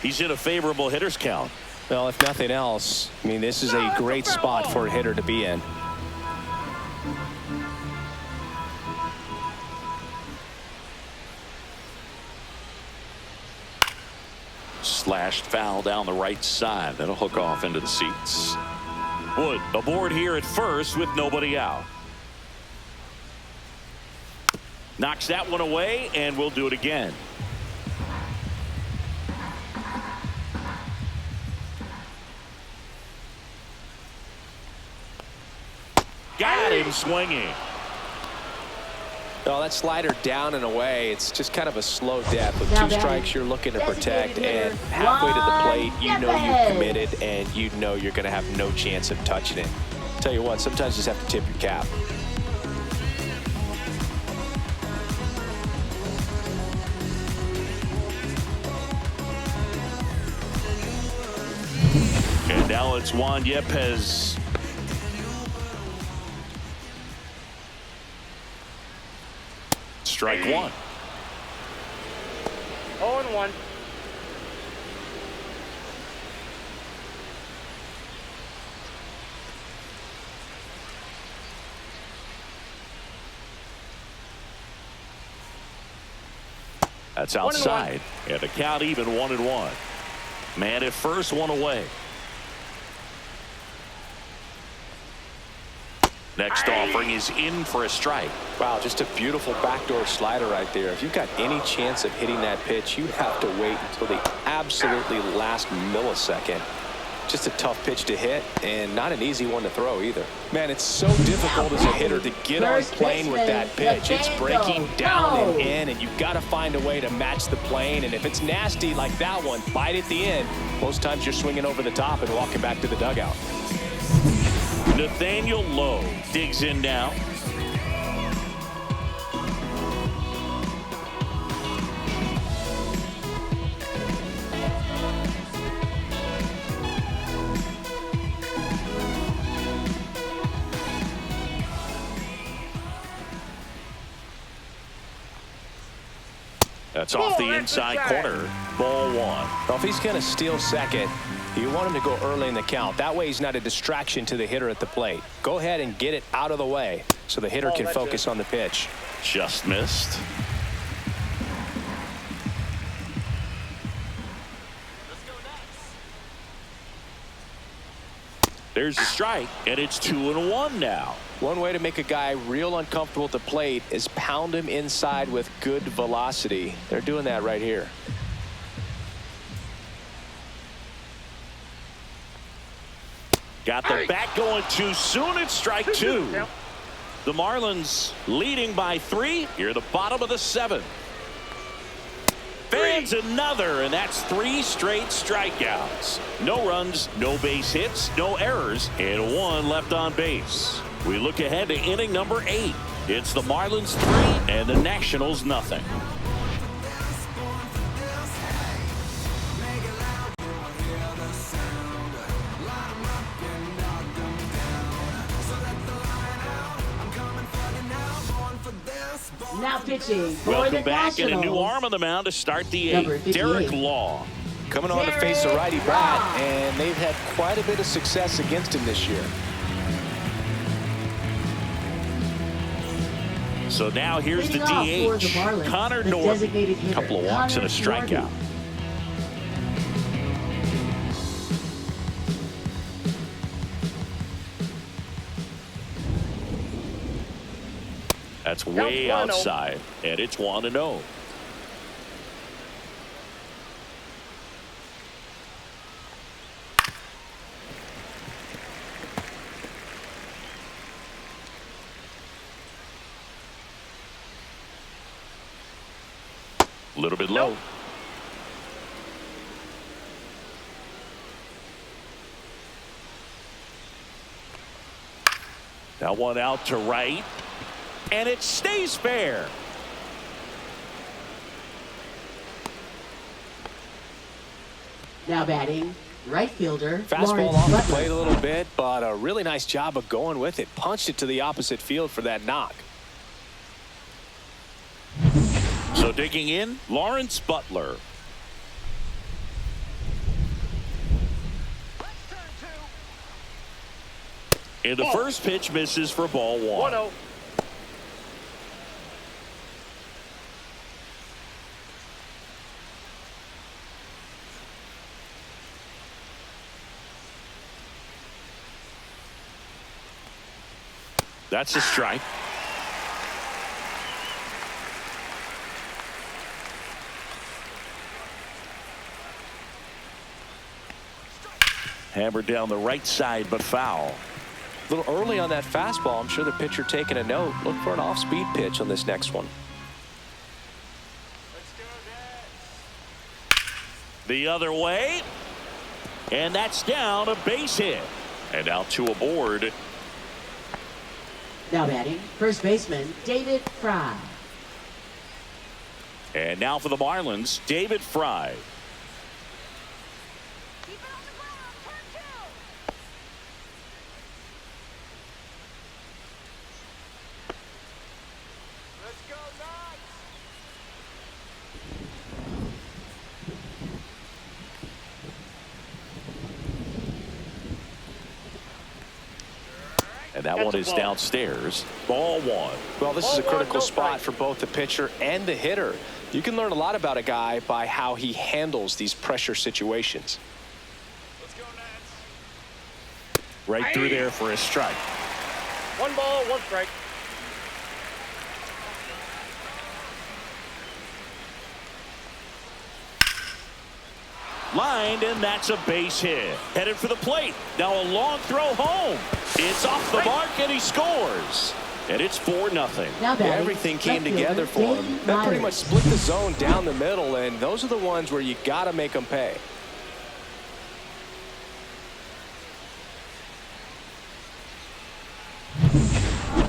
he's in a favorable hitter's count. Well, if nothing else, I mean, this is a great spot for a hitter to be in. Slashed foul down the right side. That'll hook off into the seats. Wood aboard here at first with nobody out. Knocks that one away, and we'll do it again. Got him swinging. Well, that slider down and away, it's just kind of a slow death. With 2 strikes, you're looking to protect, and halfway to the plate, you know you've committed, and you know you're going to have no chance of touching it. Tell you what, sometimes you just have to tip your cap. And now it's Juan Yepes. Strike 1. 0-1. That's outside. And the count even 1-1. Man at first, 1 away. Next offering is in for a strike. Wow, just a beautiful backdoor slider right there. If you've got any chance of hitting that pitch, you have to wait until the absolutely last millisecond. Just a tough pitch to hit, and not an easy one to throw either. Man, it's so difficult as a hitter to get on plane with that pitch. It's breaking down and in, and you've got to find a way to match the plane. And if it's nasty like that one, bite at the end, most times you're swinging over the top and walking back to the dugout. Nathaniel Lowe digs in now. That's off the inside corner. Ball one. Well, if he's going to steal second, you want him to go early in the count. That way he's not a distraction to the hitter at the plate. Go ahead and get it out of the way so the hitter can focus on the pitch. Just missed. There's a strike, and it's 2-1 now. One way to make a guy real uncomfortable at the plate is pound him inside with good velocity. They're doing that right here. Got the bat going too soon. It's strike two. The Marlins leading by 3 here at the bottom of the 7th. Fans another, and that's 3 straight strikeouts. No runs, no base hits, no errors, and 1 left on base. We look ahead to inning number 8. It's the Marlins 3 and the Nationals nothing. Now pitching for Welcome the back, and a new Nationals. arm on the mound to start the Number 8th. 58. Derek Law. Coming on to face a righty bat, and they've had quite a bit of success against him this year. So now here's the Leading off for the DH, Marlins, Connor the Norton. designated hitter, Couple of walks and a Connor strikeout. Norton. That's way outside, and it's 1-0. A little bit low. Now one out to right. And it stays fair. Now batting, right fielder, Fastball Lawrence off the Butler. plate a little bit, but a really nice job of going with it. Punched it to the opposite field for that knock. So digging in, Lawrence Butler. And the first pitch misses for ball 1. 1-0. That's a strike. Hammered down the right side, but foul. A little early on that fastball. I'm sure the pitcher taking a note. Look for an off-speed pitch on this next one. The other way. And that's down, a base hit. And out 2 aboard. Now batting, first baseman, David Fry. And now for the Marlins, David Fry. And that one is downstairs. Ball 1. Well, this is a critical spot for both the pitcher and the hitter. You can learn a lot about a guy by how he handles these pressure situations. Right through there for a strike. One ball, one strike. Lined, and that's a base hit. Headed for the plate. Now a long throw home. It's off the mark, and he scores. And it's 4-0. Everything came together for him. That pretty much split the zone down the middle, and those are the ones where you got to make them pay.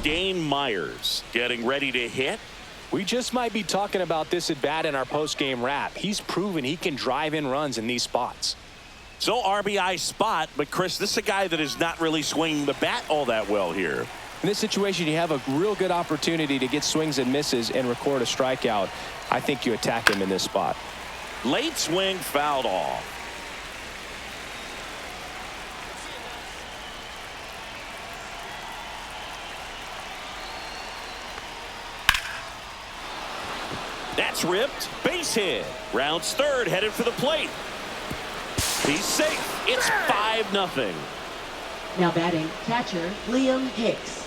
Dane Myers getting ready to hit. We just might be talking about this at bat in our post-game wrap. He's proven he can drive in runs in these spots. So RBI spot, but Chris, this is a guy that is not really swinging the bat all that well here. In this situation, you have a real good opportunity to get swings and misses and record a strikeout. I think you attack him in this spot. Late swing fouled off. That's ripped. Base hit. Rounds third, headed for the plate. He's safe. It's 5-0. Now batting, catcher Liam Hicks.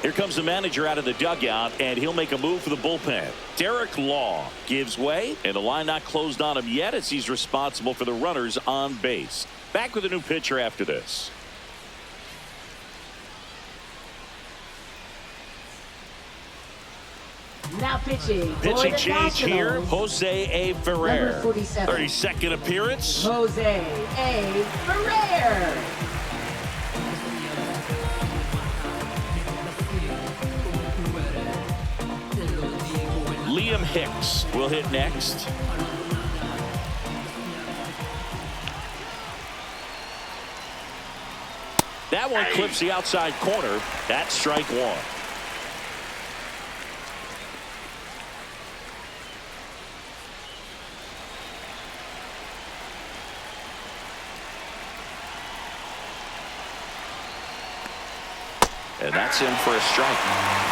Here comes the manager out of the dugout, and he'll make a move for the bullpen. Derek Law gives way, and the line not closed on him yet as he's responsible for the runners on base. Back with a new pitcher after this. Now pitching. Pitching change here. Jose A. Ferrer. Number 47. 32nd appearance. Jose A. Ferrer. Liam Hicks will hit next. That one clips the outside corner. That's strike one. And that's in for a strike.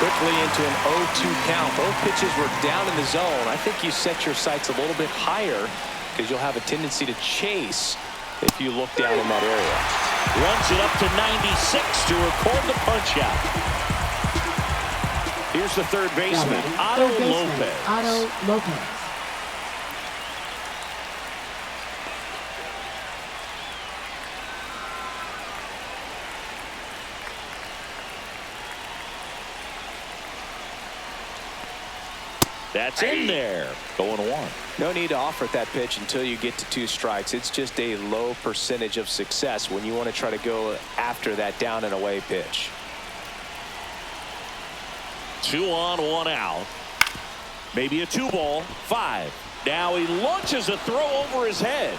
Quickly into an 0-2 count. Both pitches were down in the zone. I think you set your sights a little bit higher because you'll have a tendency to chase if you look down in that area. Runs it up to 96 to record the punch out. Here's the third baseman, Otto Lopez. Otto Lopez. That's in there. Going one. No need to offer that pitch until you get to 2 strikes. It's just a low percentage of success when you want to try to go after that down and away pitch. 2 on, 1 out. Maybe a 2-ball. 5. Now he launches a throw over his head.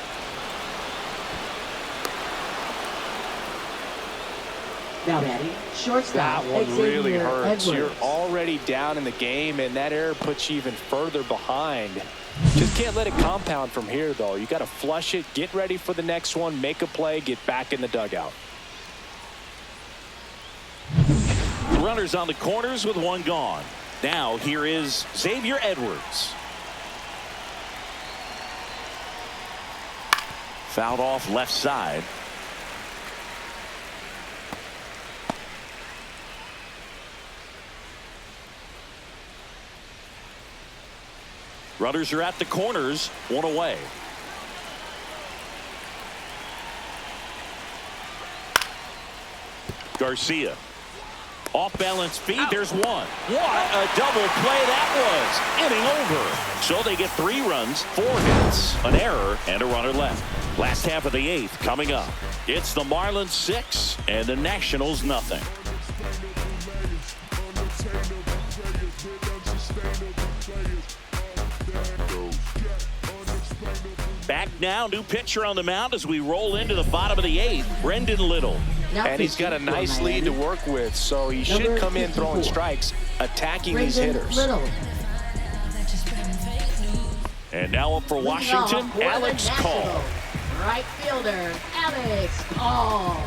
Now batting, shortstop. That one really hurts. Edwards. You're already down in the game, and that error puts you even further behind. Just can't let it compound from here, though. You got to flush it, get ready for the next one, make a play, get back in the dugout. Runners on the corners with 1 gone. Now here is Xavier Edwards. Fouled off left side. Runners are at the corners, 1 away. Garcia. Off balance feed. There's 1. What a double play that was. Inning over. So they get 3 runs, 4 hits, an error, and a runner left. Last half of the 8th coming up. It's the Marlins 6 and the Nationals nothing. Back now, new pitcher on the mound as we roll into the bottom of the 8th. Brendan Little. And he's got a nice lead to work with, so he should come in throwing strikes, attacking these hitters. And now up for Washington, Alex Call. Right fielder, Alex Call.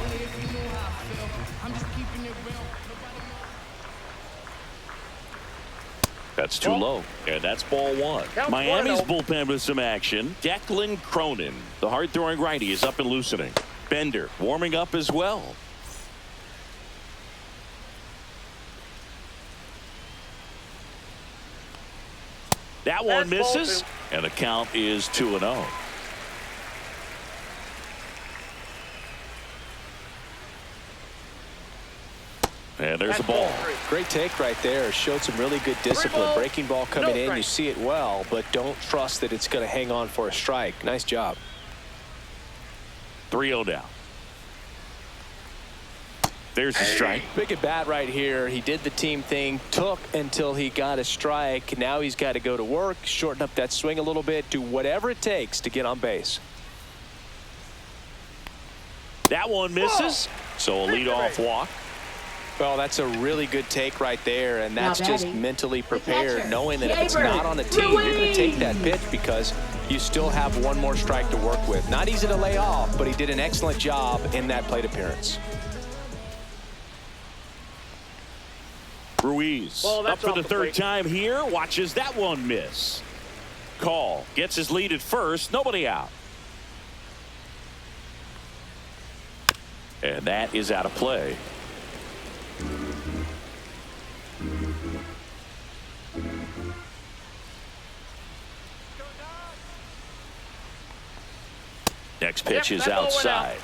That's too low, and that's ball 1. Miami's bullpen with some action. Declan Cronin, the hard-throwing righty, is up and loosening. Bender warming up as well. That one That's ball misses, and the count is 2-0. And there's the ball. Great take right there. Showed some really good discipline. Breaking ball coming in. You see it well, but don't trust that it's going to hang on for a strike. Nice job. 3-0 down. There's a strike. Big at bat right here. He did the team thing, took until he got a strike. Now he's got to go to work, shorten up that swing a little bit, do whatever it takes to get on base. That one misses. So a leadoff walk. Well, that's a really good take right there, and that's just mentally prepared, knowing that if it's not on the team, you're going to take that pitch because you still have one more strike to work with. Not easy to lay off, but he did an excellent job in that plate appearance. Ruiz up for the third time here. Watches that one miss. Call gets his lead at first. Nobody out. And that is out of play. Next pitch is outside.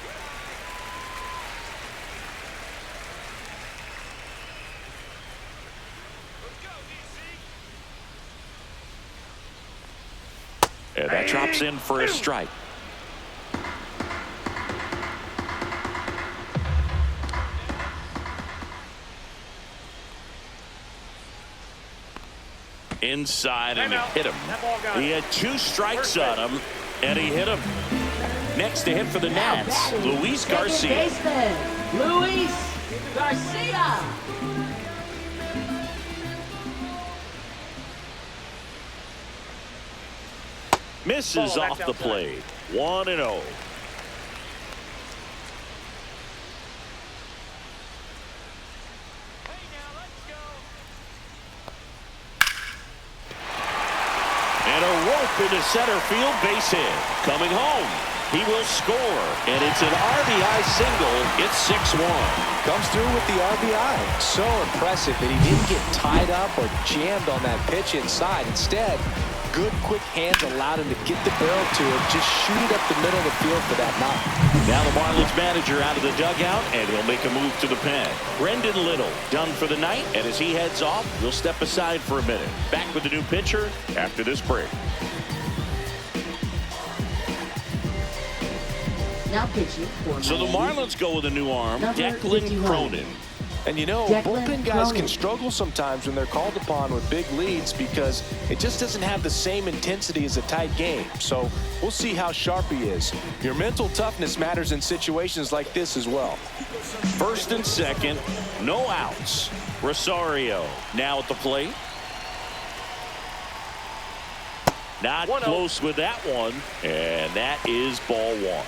And that drops in for a strike. Inside, and he hit him. He had 2 strikes on him, and he hit him. Next to hit for the Nats, Luis Garcia. Luis Garcia. Misses off the plate. 1-0. And a rope into center field, base hit. Coming home, he will score, and it's an RBI single. It's 6-1. Comes through with the RBI. So impressive that he didn't get tied up or jammed on that pitch inside. Instead, good quick hands allowed him to get the barrel to it, just shoot it up the middle of the field for that knock. Now the Marlins manager out of the dugout, and he'll make a move to the pen. Brendan Little done for the night, and as he heads off, he'll step aside for a minute. Back with the new pitcher after this break. Now pitching for So the Marlins go with a new arm, Declan Cronin. And you know, bullpen guys can struggle sometimes when they're called upon with big leads because it just doesn't have the same intensity as a tight game. So we'll see how sharp he is. Your mental toughness matters in situations like this as well. First and second, no outs. Rosario now at the plate. Not close with that one, and that is ball 1.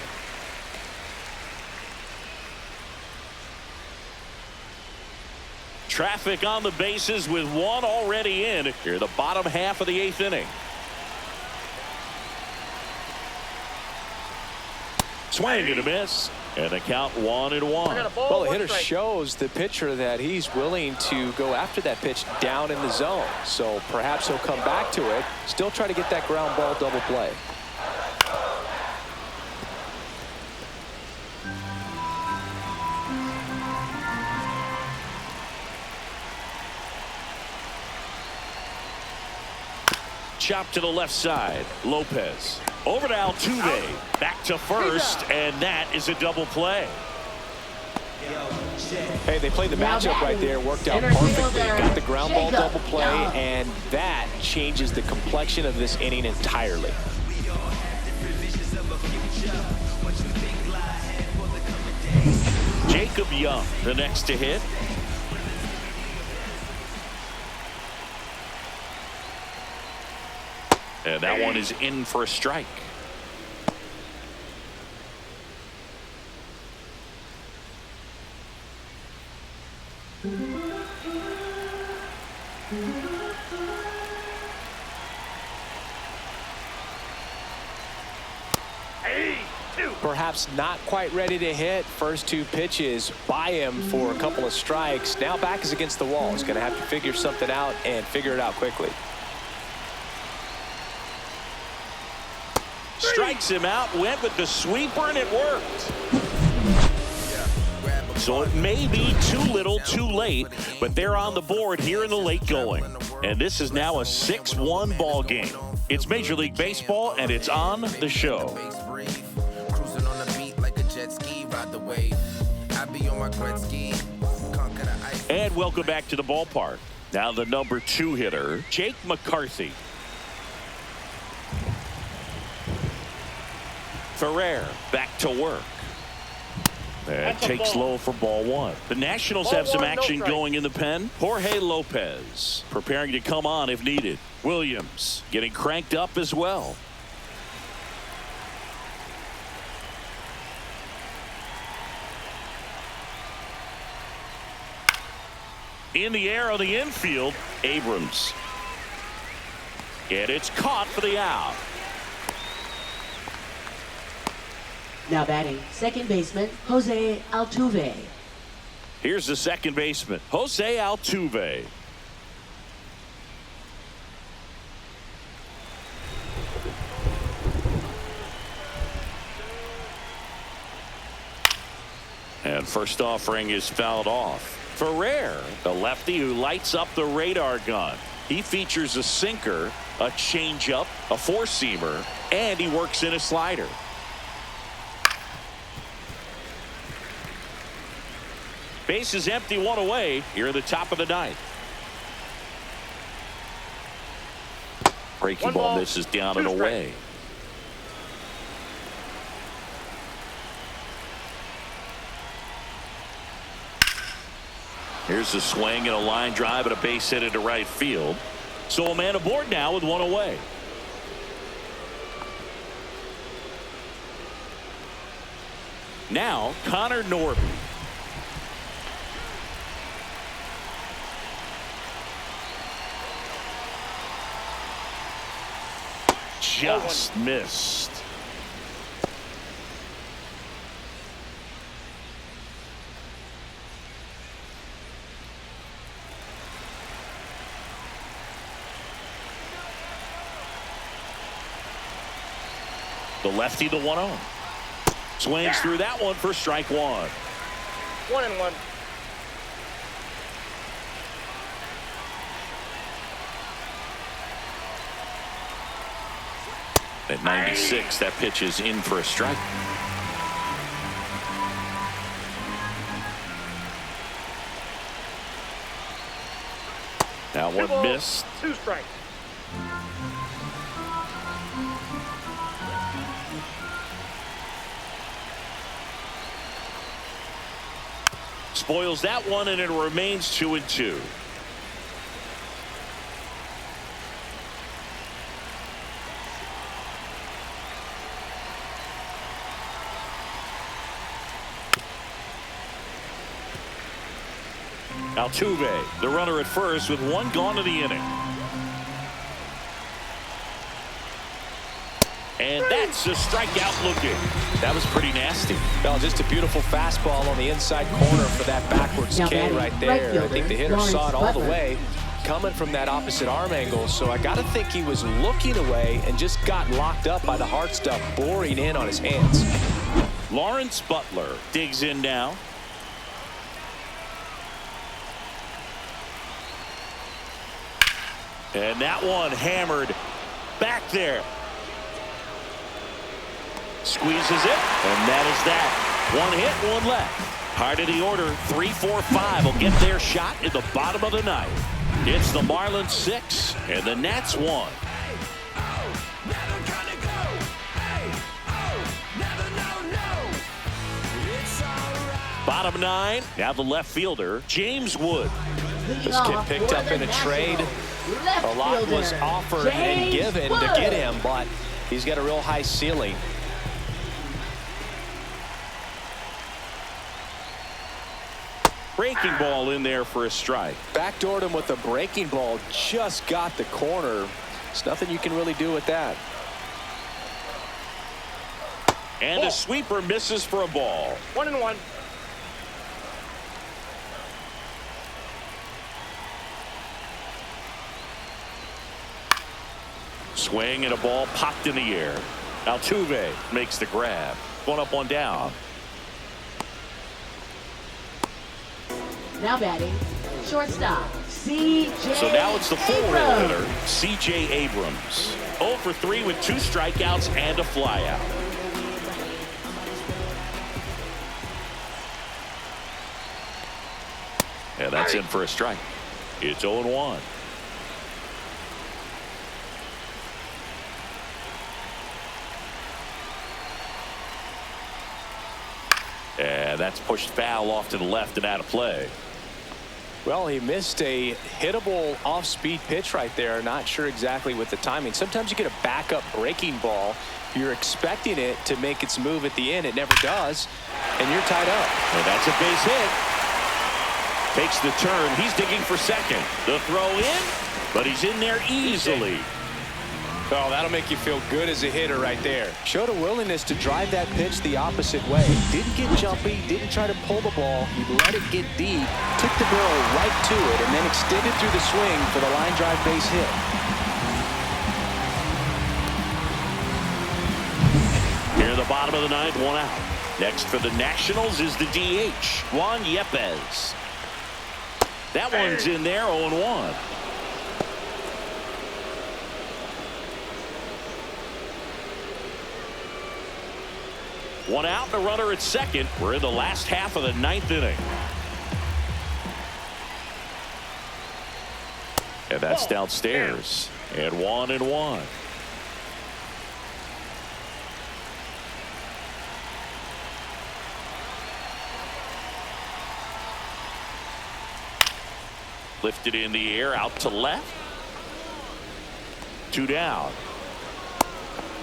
Traffic on the bases with 1 already in here, the bottom half of the 8th inning. Swing and a miss, and the count 1-1. Well, the hitter shows the pitcher that he's willing to go after that pitch down in the zone. So perhaps he'll come back to it, still try to get that ground ball double play. Chop to the left side. Lopez over to Altuve, back to first, and that is a double play. Hey, they played the matchup right there, worked out perfectly. Got the ground ball double play, and that changes the complexion of this inning entirely. Jacob Young, the next to hit. And that one is in for a strike. Perhaps not quite ready to hit. First 2 pitches by him for a couple of strikes. Now back is against the wall. He's going to have to figure something out and figure it out quickly. Strikes him out, went with the sweeper, and it worked. So it may be too little, too late, but they're on the board here in the late going. And this is now a 6-1 ball game. It's Major League Baseball, and it's on the show. And welcome back to the ballpark. Now the number 2 hitter, Jake McCarthy. Ferrer back to work. And takes low for ball 1. The Nationals have some action going in the pen. Jorge Lopez preparing to come on if needed. Williams getting cranked up as well. In the air on the infield, Abrams. And it's caught for the out. Now batting, second baseman, Jose Altuve. Here's the second baseman, Jose Altuve. And first offering is fouled off. Ferrer, the lefty who lights up the radar gun. He features a sinker, a changeup, a four-seamer, and he works in a slider. Base is empty, 1 away here at the top of the 9th. Breaking ball misses down and away. Here's a swing and a line drive and a base hit into right field. So a man aboard now with 1 away. Now Connor Norby. Just missed. The lefty, the 1-0. Swings through that one for strike 1. 1-1. At 96, that pitch is in for a strike. Now 1 missed. 2 strikes. Spoils that one, and it remains 2-2. Altuve, the runner at first with 1 gone to the inning. And that's a strikeout looking. That was pretty nasty. Well, just a beautiful fastball on the inside corner for that backwards K right there. I think the hitter saw it all the way coming from that opposite arm angle. So I got to think he was looking away and just got locked up by the hard stuff boring in on his hands. Lawrence Butler digs in now. And that one hammered back there. Squeezes it, and that is that. 1 hit, 1 left. Hard of the order, 3, 4, 5 will get their shot in the bottom of the 9th. It's the Marlins 6 and the Nats 1. Bottom 9, now the left fielder, James Wood. This kid picked up in a trade. A lot was offered and given to get him, but he's got a real high ceiling. Breaking ball in there for a strike. Backdoored him with a breaking ball, just got the corner. There's nothing you can really do with that. And a sweeper misses for a ball. 1-1. Swing and a ball popped in the air. Altuve makes the grab. One up, one down. Now batting, shortstop, C.J. So now it's the full roll Abrams. hitter, C.J. Abrams. 0 for 3 with 2 strikeouts and a flyout. And that's in for a strike. It's 0-1. And that's pushed foul off to the left and out of play. Well, he missed a hittable off-speed pitch right there. Not sure exactly with the timing. Sometimes you get a backup breaking ball. You're expecting it to make its move at the end. It never does. And you're tied up. And that's a base hit. Takes the turn. He's digging for second. The throw in, but he's in there easily. Oh, that'll make you feel good as a hitter right there. Showed a willingness to drive that pitch the opposite way. Didn't get jumpy, didn't try to pull the ball. He let it get deep, took the barrel right to it, and then extended through the swing for the line drive base hit. Here in the bottom of the ninth, 1 out. Next for the Nationals is the DH, Juan Yepez. That one's in there, 0-1. One out, the runner at second. We're in the last half of the ninth inning. And that's downstairs. And 1-1. Lifted in the air, out to left. 2 down.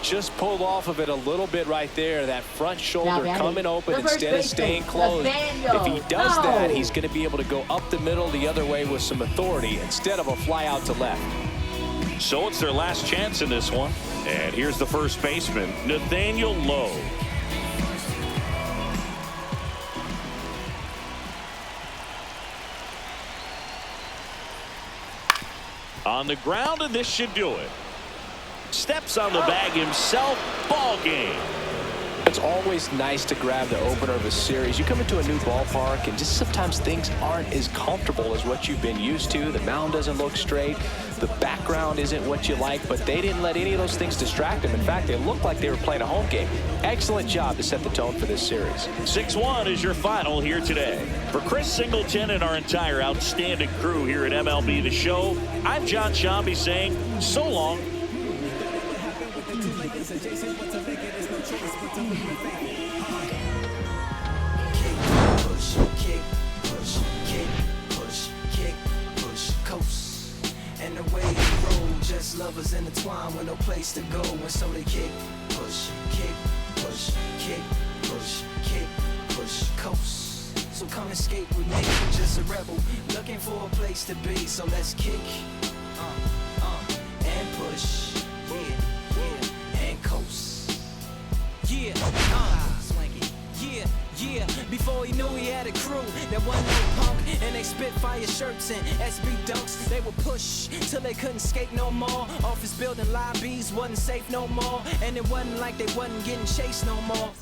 Just pulled off of it a little bit right there. That front shoulder Now coming open instead of staying closed. If he does that, he's going to be able to go up the middle the other way with some authority instead of a fly out to left. So it's their last chance in this one. And here's the first baseman, Nathaniel Lowe. On the ground, and this should do it. Steps on the bag himself. Ball game. It's always nice to grab the opener of a series. You come into a new ballpark and just sometimes things aren't as comfortable as what you've been used to. The mound doesn't look straight. The background isn't what you like, but they didn't let any of those things distract them. In fact, they looked like they were playing a home game. Excellent job to set the tone for this series. 6-1 is your final here today. For Chris Singleton and our entire outstanding crew here at MLB The Show, I'm John Shambi saying so long. And the way they roll, just lovers intertwined with no place to go. And so they kick, push, coast. So come escape with me, just a rebel, looking for a place to be. So let's kick, and push, and coast. Swanky. Yeah, before he knew he had a crew that wasn't no punk, and they spit fire shirts and SB dunks. They would push till they couldn't skate no more. Office building lobbies wasn't safe no more, and it wasn't like they wasn't getting chased no more.